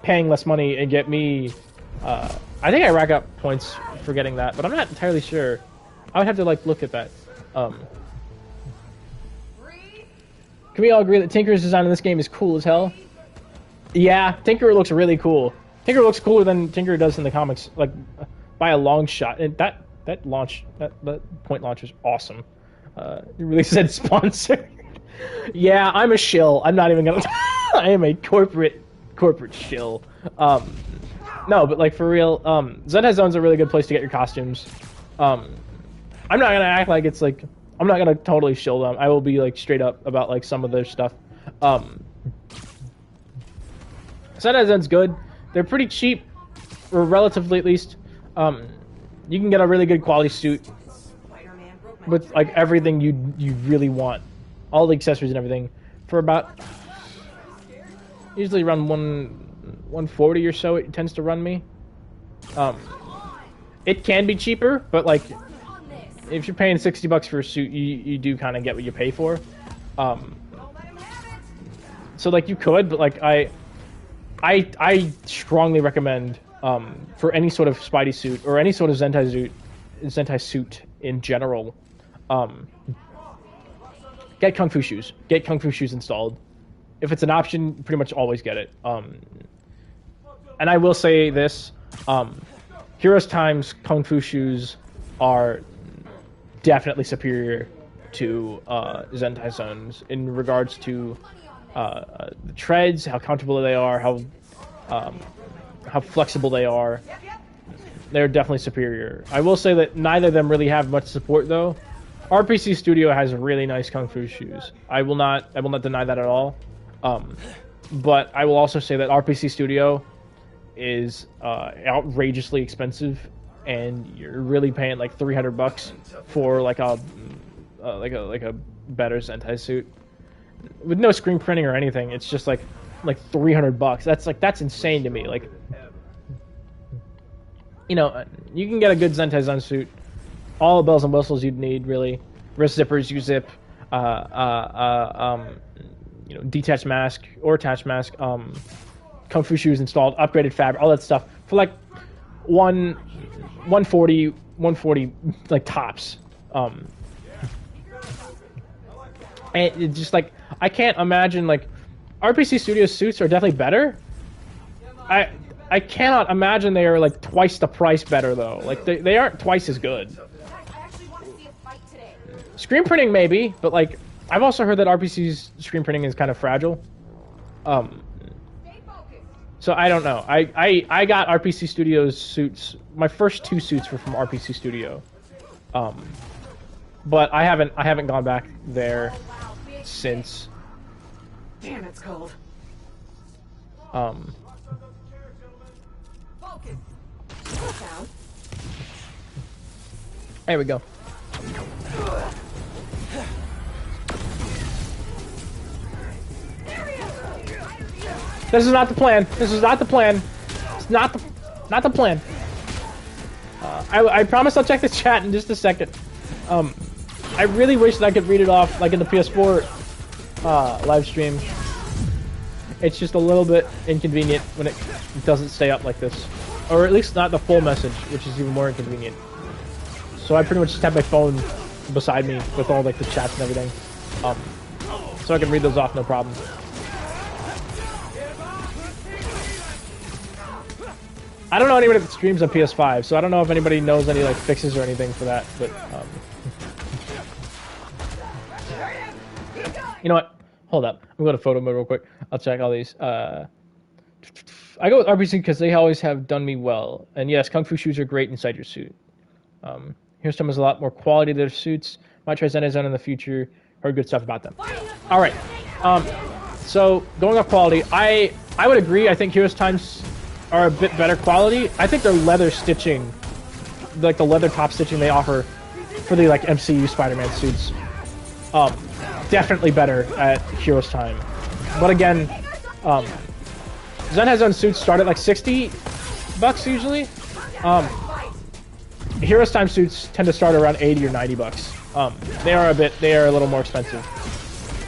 paying less money and get me. I think I rack up points for getting that, but I'm not entirely sure. I would have to like look at that. Can we all agree that Tinker's design in this game is cool as hell? Yeah, Tinker looks really cool. Tinker looks cooler than Tinker does in the comics, like by a long shot. And that point launch was awesome. It really said sponsored. Yeah, I'm a shill. I'm not even gonna. I am a corporate shill. No, but like for real, Zentai Zone's a really good place to get your costumes. I'm not gonna act like it's like I'm not gonna totally shill them. I will be like straight up about like some of their stuff. Zentai Zone's good. They're pretty cheap, or relatively at least. You can get a really good quality suit with like everything you really want, all the accessories and everything, for about usually around 140 or so. It tends to run me. It can be cheaper, but like if you're paying $60 for a suit, you do kind of get what you pay for. So like you could, but like I strongly recommend for any sort of Spidey suit or any sort of Zentai suit in general, get Kung Fu shoes. Get Kung Fu shoes installed. If it's an option, pretty much always get it. And I will say this, Heroes Time's Kung Fu shoes are definitely superior to Zentai zones in regards to the treads, how comfortable they are, how flexible they are. They're definitely superior. I will say that neither of them really have much support though. RPC Studio has really nice kung fu shoes. I will not deny that at all. But I will also say that RPC Studio is outrageously expensive, and you're really paying like $300 for like a better Zentai suit with no screen printing or anything. It's just like $300. That's insane to me. Like, you know, you can get a good Zentai Zun suit, all the bells and whistles you'd need, really. Wrist zippers, U-zip, you know, detached mask or attached mask, kung fu shoes installed, upgraded fabric, all that stuff for like 140 like tops. And it's just like, I can't imagine, like, RPC Studio suits are definitely better. I cannot imagine they are like twice the price better though. Like they aren't twice as good. Screen printing maybe, but like I've also heard that RPC's screen printing is kind of fragile. So I don't know. I got RPC Studio's suits. My first 2 suits were from RPC Studio. But I haven't gone back there since. Damn, it's cold. There we go. This is not the plan. This is not the plan. It's not the plan. I promise I'll check the chat in just a second. I really wish that I could read it off like in the PS4 live stream. It's just a little bit inconvenient when it doesn't stay up like this. Or at least not the full message, which is even more inconvenient. So I pretty much just have my phone beside me with all like the chats and everything. So I can read those off no problem. I don't know anybody that streams on PS5, so I don't know if anybody knows any like fixes or anything for that, but you know what? Hold up. I'm going to photo mode real quick. I'll check all these. I go with RPC because they always have done me well. And yes, Kung Fu shoes are great inside your suit. Here's some has a lot more quality to their suits. Might try Zentai Zone in the future. Heard good stuff about them. All right. So going off quality, I would agree. I think Heroes Times are a bit better quality. I think their leather stitching, like the leather top stitching they offer for the like MCU Spider-Man suits, definitely better at Heroes Time. But again, Zentai Zone suits start at like $60 usually. Heroes Time suits tend to start around $80 or $90. They are a little more expensive.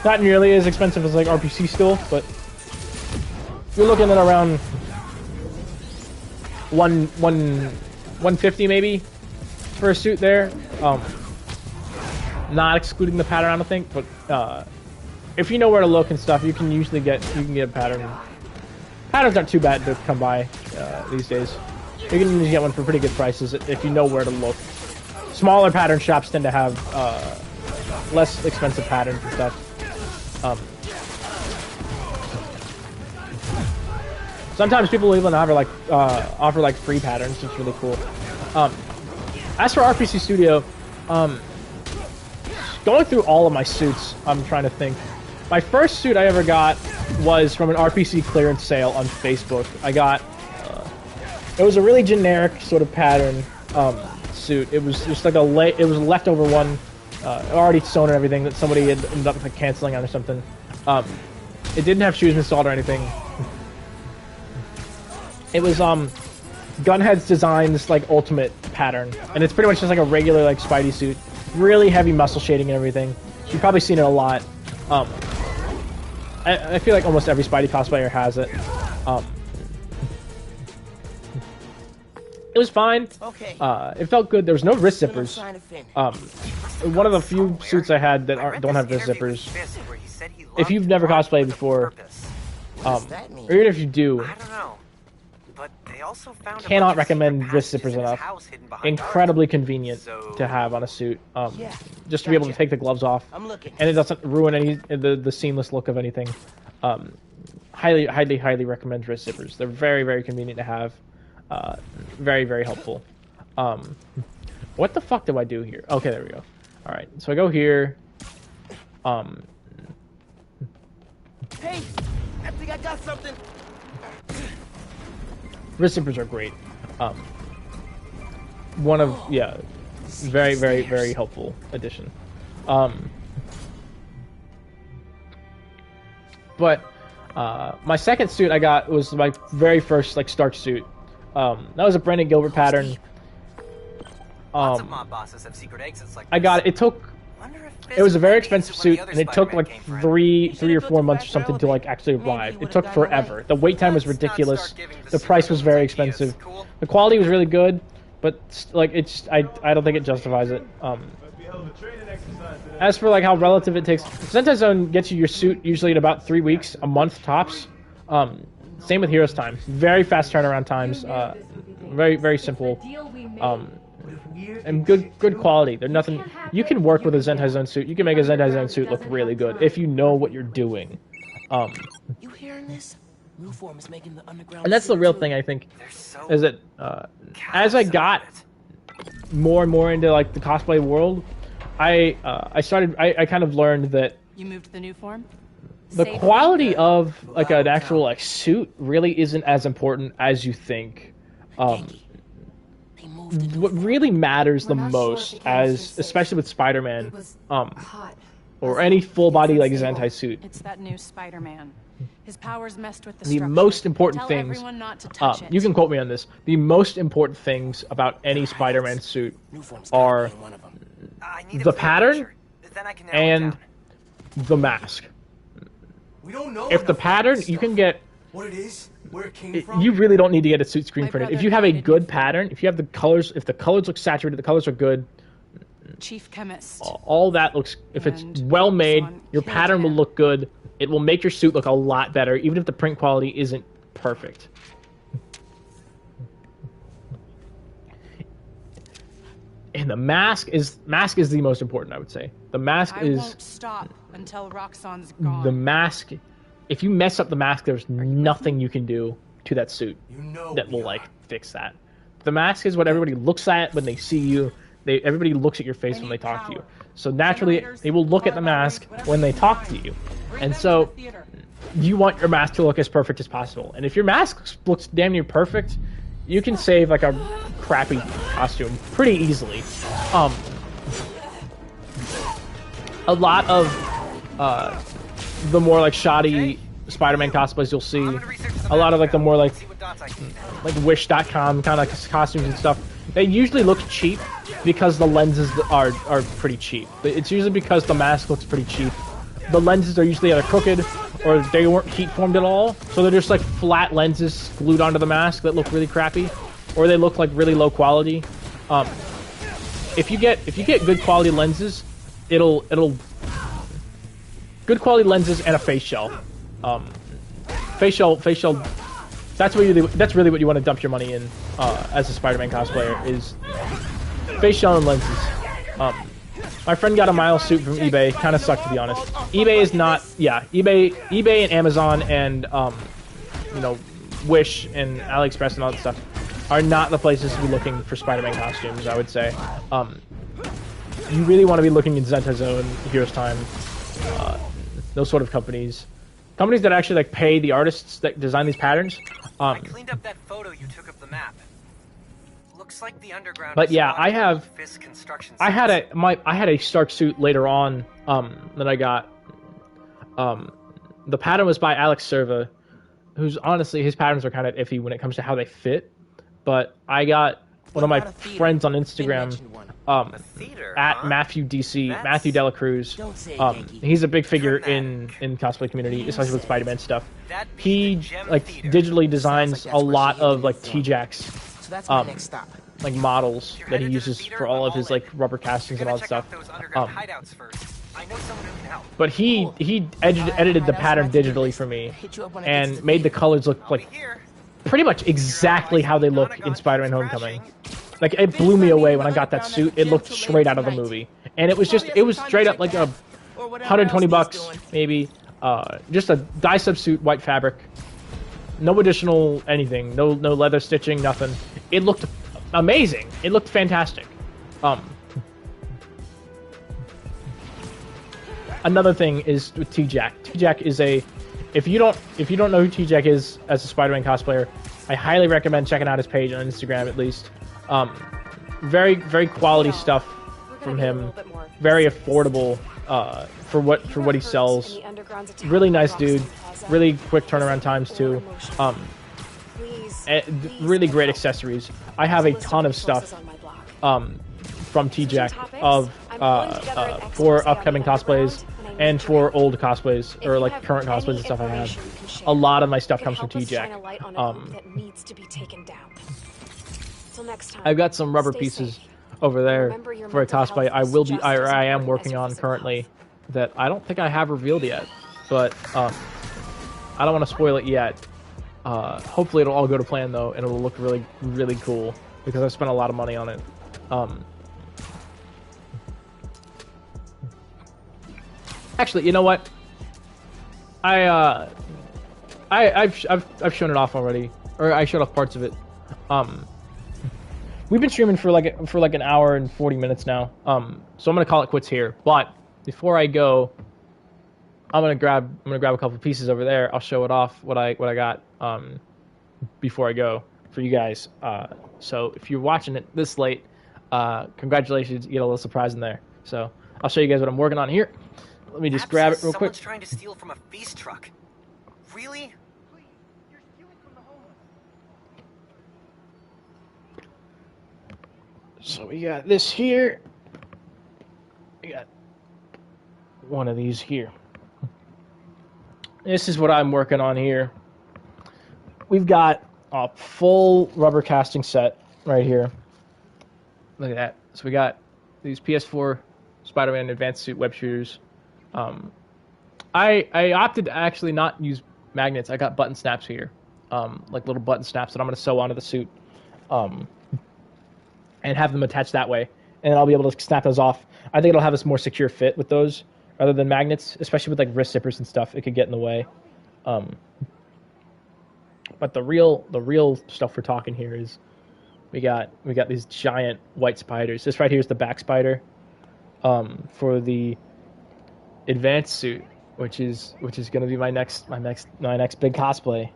Not nearly as expensive as like RPC still, but you're looking at around 150 maybe for a suit there. Not excluding the pattern, I don't think, but if you know where to look and stuff, you can usually get a pattern. Patterns aren't too bad to come by these days. You can usually get one for pretty good prices if you know where to look. Smaller pattern shops tend to have less expensive patterns and stuff. Sometimes people will even offer like free patterns. It's really cool. As for RPC Studio, going through all of my suits, I'm trying to think. My first suit I ever got was from an RPC clearance sale on Facebook. I got it was a really generic sort of pattern suit. It was just like it was a leftover one, already sewn and everything that somebody had ended up like, canceling on or something. It didn't have shoes installed or anything. It was Gunhead's design, this like ultimate pattern, and it's pretty much just like a regular like Spidey suit, really heavy muscle shading and everything. You've probably seen it a lot. I feel like almost every Spidey cosplayer has it. It was fine. Okay. It felt good. There was no wrist zippers. One of the few suits I had that don't have wrist zippers. If you've never cosplayed before, or even if you do, I don't know, but they also found Cannot recommend wrist zippers enough. Incredibly convenient to have on a suit. Just to be able to take the gloves off, and it doesn't ruin any the seamless look of anything. Highly recommend wrist zippers. They're very convenient to have. Very helpful. What the fuck do I do here? Okay, there we go. All right, so I go here. Hey, I think I got something. Wrist zippers are great. One of very helpful addition. But my second suit I got was my very first like Stark suit. That was a Brendan Gilbert pattern. Lots of mob bosses have secret exits like I got it. It took. It was a very expensive suit, and it took like three or 4 months or something to like actually arrive. It took forever. The wait time was ridiculous. The price was very expensive. The quality was really good, but like it's I don't think it justifies it. As for like how relative it takes, Sentai Zone gets you your suit usually in about 3 weeks, a month tops. Same with Heroes Time. Very fast turnaround times. Very simple. And good quality. There's nothing. You can work with a Sentai Zone suit. You can make a Sentai Zone suit look really good if you know what you're doing. You hearing this? Nuform is making the underground. And that's the real thing I think, is that as I got more and more into like the cosplay world, I kind of learned that you moved the Nuform. The quality of like an actual like suit really isn't as important as you think. What really matters the most, especially with Spider-Man, or any full-body like Zentai suit. It's that new Spider-Man. His powers messed with the structure. Most important things. You can quote me on this. The most important things about any Spider-Man suit are the pattern and the mask. If the pattern, you can get. What it is, where it came from. You really don't need to get a suit screen printed. If you have a good pattern, if you have the colors, if the colors look saturated, the colors are good. Chief Chemist. All that looks. If it's well made, your pattern will look good. It will make your suit look a lot better, even if the print quality isn't perfect. And the mask is the most important, I would say. The mask is. I won't stop until Roxxon's gone. The mask. If you mess up the mask, there's nothing you can do to that suit that will like fix that. The mask is what everybody looks at when they see you. Everybody looks at your face when they talk to you. So naturally, they will look at the mask when they talk to you. And so, you want your mask to look as perfect as possible. And if your mask looks damn near perfect, you can save like a crappy costume pretty easily. A lot of the more like shoddy Spider-Man cosplays you'll see, a lot of like the more like Wish.com kind of costumes and stuff, they usually look cheap because the lenses are pretty cheap. It's usually because the mask looks pretty cheap. The lenses are usually either crooked or they weren't heat formed at all, so they're just like flat lenses glued onto the mask that look really crappy, or they look like really low quality. If you get good quality lenses, it'll good quality lenses and a face shell. Face shell. That's really what you want to dump your money in as a Spider-Man cosplayer, is face shell and lenses. My friend got a Miles suit from eBay. Kind of sucked, to be honest. eBay is not. Yeah, eBay and Amazon and Wish and AliExpress and all that stuff are not the places to be looking for Spider-Man costumes, I would say. You really want to be looking in Sentai Zone, Heroes Time, those sort of companies that actually like pay the artists that design these patterns. I cleaned up that photo you took of the map. Looks like the underground. But yeah, I had a Stark suit later on that I got. The pattern was by Alex Serva, who's honestly, his patterns are kind of iffy when it comes to how they fit. But I got one of my friends on Instagram, at Matthew Dela Cruz. He's a big figure in cosplay community, especially with Spider-Man stuff. He like digitally designs a lot of like T-Jacks, like models that he uses for all of his like rubber castings and all that stuff. But he edited the pattern digitally for me and made the colors look like pretty much exactly how they look in Spider-Man Homecoming. Like, it blew me away when I got that suit. It looked straight out of the movie. And it was straight up like a $120, maybe. Just a dye-sub suit, white fabric. No additional anything. No leather stitching, nothing. It looked amazing. It looked fantastic. Another thing is with T-Jack. T-Jack is a... If you don't know who T-Jack is as a Spider-Man cosplayer, I highly recommend checking out his page on Instagram at least. Very, very quality stuff from him. Very affordable for what he sells. Really nice dude. Really quick turnaround times too. Really great accessories. I have a ton of stuff from T-Jack for upcoming cosplays and for old cosplays or like current cosplays and stuff I have. A lot of my stuff comes from T-Jack. I've got some rubber pieces over there for a cosplay I am working on currently that I don't think I have revealed yet, but I don't want to spoil it yet. Hopefully it'll all go to plan though, and it'll look really, really cool because I've spent a lot of money on it. Actually, you know what? I've shown it off already, or I showed off parts of it. We've been streaming for like an hour and 40 minutes now. So I'm gonna call it quits here. But before I go, I'm gonna grab a couple pieces over there. I'll show it off what I got before I go for you guys. So if you're watching it this late, congratulations, you get a little surprise in there. So I'll show you guys what I'm working on here. Let me just grab it real quick. Someone's trying to steal from a feast truck. Really? So we got this here. We got one of these here. This is what I'm working on here. We've got a full rubber casting set right here. Look at that. So we got these PS4 Spider-Man Advanced Suit web shooters. I opted to actually not use magnets. I got button snaps here. Like little button snaps that I'm going to sew onto the suit. And have them attached that way. And I'll be able to snap those off. I think it'll have a more secure fit with those rather than magnets, especially with like wrist zippers and stuff. It could get in the way. But the real stuff we're talking here is we got these giant white spiders. This right here is the back spider for the advanced suit, which is going to be my next big cosplay.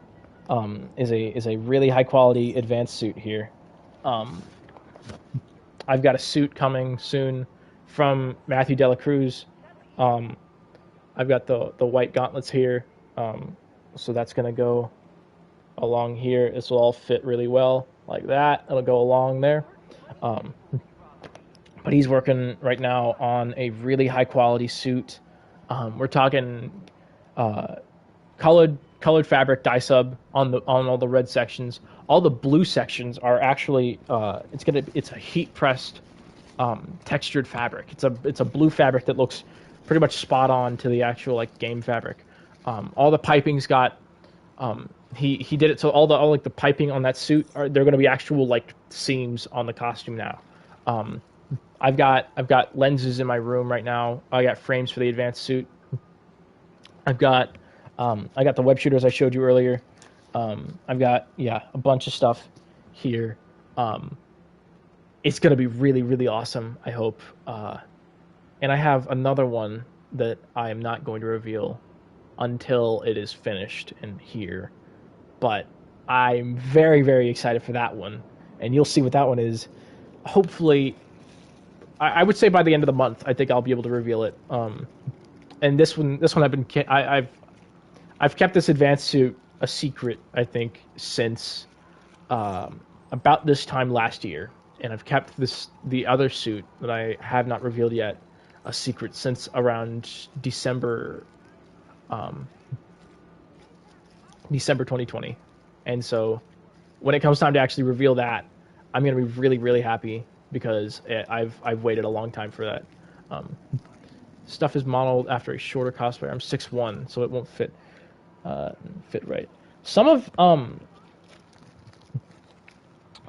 Is a really high quality advanced suit here. I've got a suit coming soon from Matthew Dela Cruz. I've got the white gauntlets here, so that's going to go along here. This will all fit really well like that. It'll go along there. But he's working right now on a really high quality suit. We're talking colored fabric dye sub on all the red sections. All the blue sections are actually it's a heat pressed textured fabric. It's a blue fabric that looks pretty much spot on to the actual like game fabric. All the piping's got he did it so all the piping on that suit they're going to be actual like seams on the costume now. I've got lenses in my room right now. I got frames for the advanced suit. I got the web shooters I showed you earlier. I've got a bunch of stuff here. It's gonna be really, really awesome, I hope. And I have another one that I am not going to reveal until it is finished and here. But I'm very, very excited for that one, and you'll see what that one is. Hopefully, I would say by the end of the month, I think I'll be able to reveal it. And this one I've kept this advanced suit a secret, I think, since about this time last year, and I've kept the other suit that I have not revealed yet a secret since around December 2020. And so when it comes time to actually reveal that, I'm going to be really, really happy because I've waited a long time for that. Stuff is modeled after a shorter cosplayer. I'm 6'1", so it won't fit right. Some of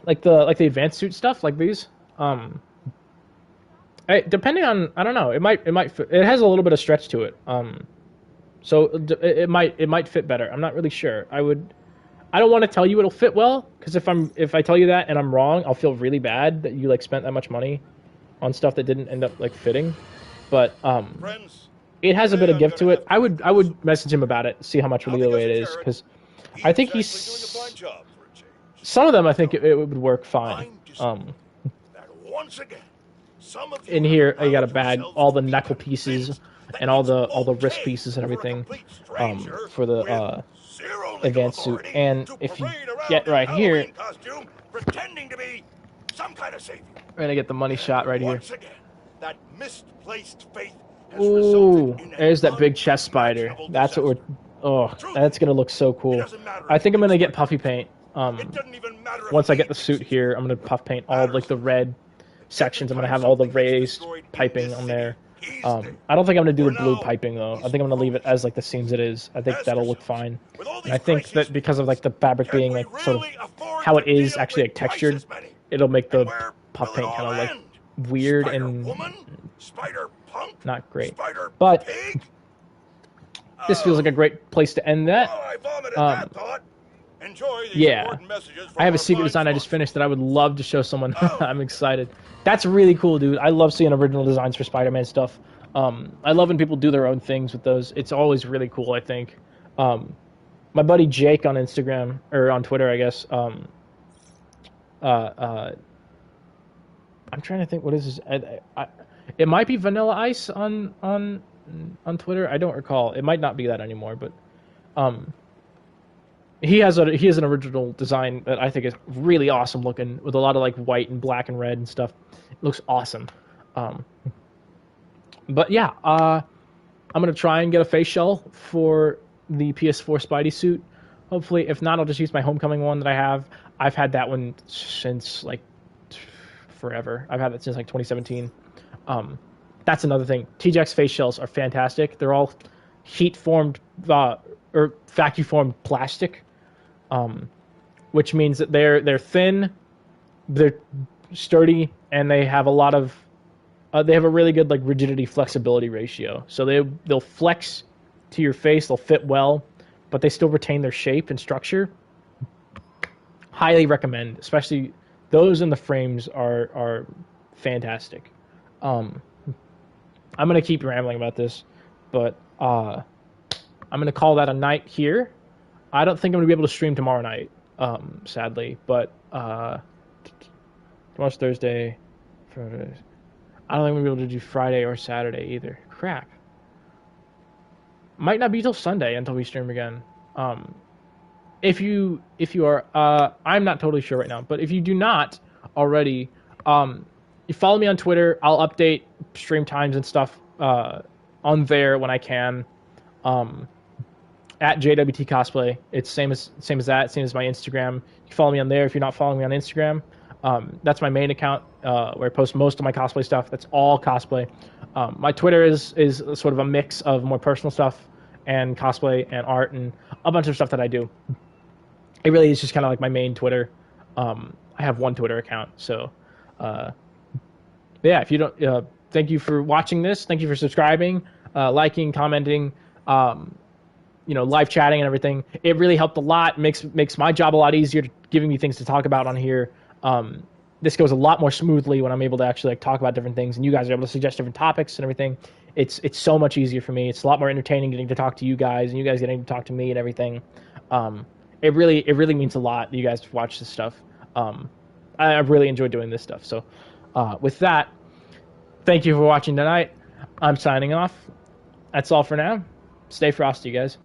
like the advanced suit stuff, like these. Depending on, I don't know, it might it has a little bit of stretch to it. So it might fit better. I'm not really sure. I don't want to tell you it'll fit well, because if I tell you that and I'm wrong, I'll feel really bad that you like spent that much money on stuff that didn't end up like fitting. But it has a bit of gift to it. I would message him about it, see how much really the way it is, because I think some of them I think it would work fine. In here, you got a bag, all the knuckle pieces and all the wrist pieces and everything for the advanced suit. And if you get right here, pretending to be some kind of savior. we're gonna get the money shot right here. Once again, that misplaced faith has Ooh, there's that big chest spider. That's what we're. Oh, that's gonna look so cool. I think I'm gonna get puffy paint. Once I get the suit here, I'm gonna puff paint all like the red sections. I'm gonna have all the raised piping on there. I don't think I'm gonna do the blue piping though. I think I'm gonna leave it as like the seams it is. I think that'll look fine. And I think that because of like the fabric being like sort of how it is actually like textured, it'll make the puff paint kind of like weird and not great. But this feels like a great place to end that. Yeah, I have a secret design I just finished that I would love to show someone. I'm excited. That's really cool, dude. I love seeing original designs for Spider-Man stuff. I love when people do their own things with those. It's always really cool, I think. My buddy Jake on Instagram, or on Twitter, I guess. I'm trying to think, what is this? It might be Vanilla Ice on Twitter. I don't recall. It might not be that anymore, but he has an original design that I think is really awesome looking, with a lot of like white and black and red and stuff. It looks awesome. But yeah, I'm gonna try and get a face shell for the PS4 Spidey suit. Hopefully, if not, I'll just use my Homecoming one that I have. I've had that one since like forever. I've had it since like 2017. That's another thing. TJX face shells are fantastic. They're all heat formed or vacuum formed plastic, which means that they're thin, they're sturdy, and they have a lot of they have a really good like rigidity flexibility ratio. So they'll flex to your face, they'll fit well, but they still retain their shape and structure. Highly recommend, especially those in the frames are fantastic. I'm gonna keep rambling about this, but I'm gonna call that a night here. I don't think I'm gonna be able to stream tomorrow night, sadly, but tomorrow's Thursday. Friday. I don't think I'm gonna be able to do Friday or Saturday either. Crap. Might not be till Sunday until we stream again. If you are, I'm not totally sure right now, but if you do not already, you follow me on Twitter. I'll update stream times and stuff on there when I can. At JWT Cosplay, it's same as that, same as my Instagram. You follow me on there if you're not following me on Instagram. That's my main account where I post most of my cosplay stuff. That's all cosplay. My Twitter is sort of a mix of more personal stuff and cosplay and art and a bunch of stuff that I do. It really is just kind of like my main Twitter. I have one Twitter account, so yeah. If you don't, thank you for watching this. Thank you for subscribing, liking, commenting, live chatting and everything. It really helped a lot. Makes my job a lot easier, giving me things to talk about on here. This goes a lot more smoothly when I'm able to actually like talk about different things, and you guys are able to suggest different topics and everything. It's so much easier for me. It's a lot more entertaining getting to talk to you guys, and you guys getting to talk to me and everything. It really means a lot that you guys watch this stuff. I really enjoy doing this stuff. So with that, thank you for watching tonight. I'm signing off. That's all for now. Stay frosty, guys.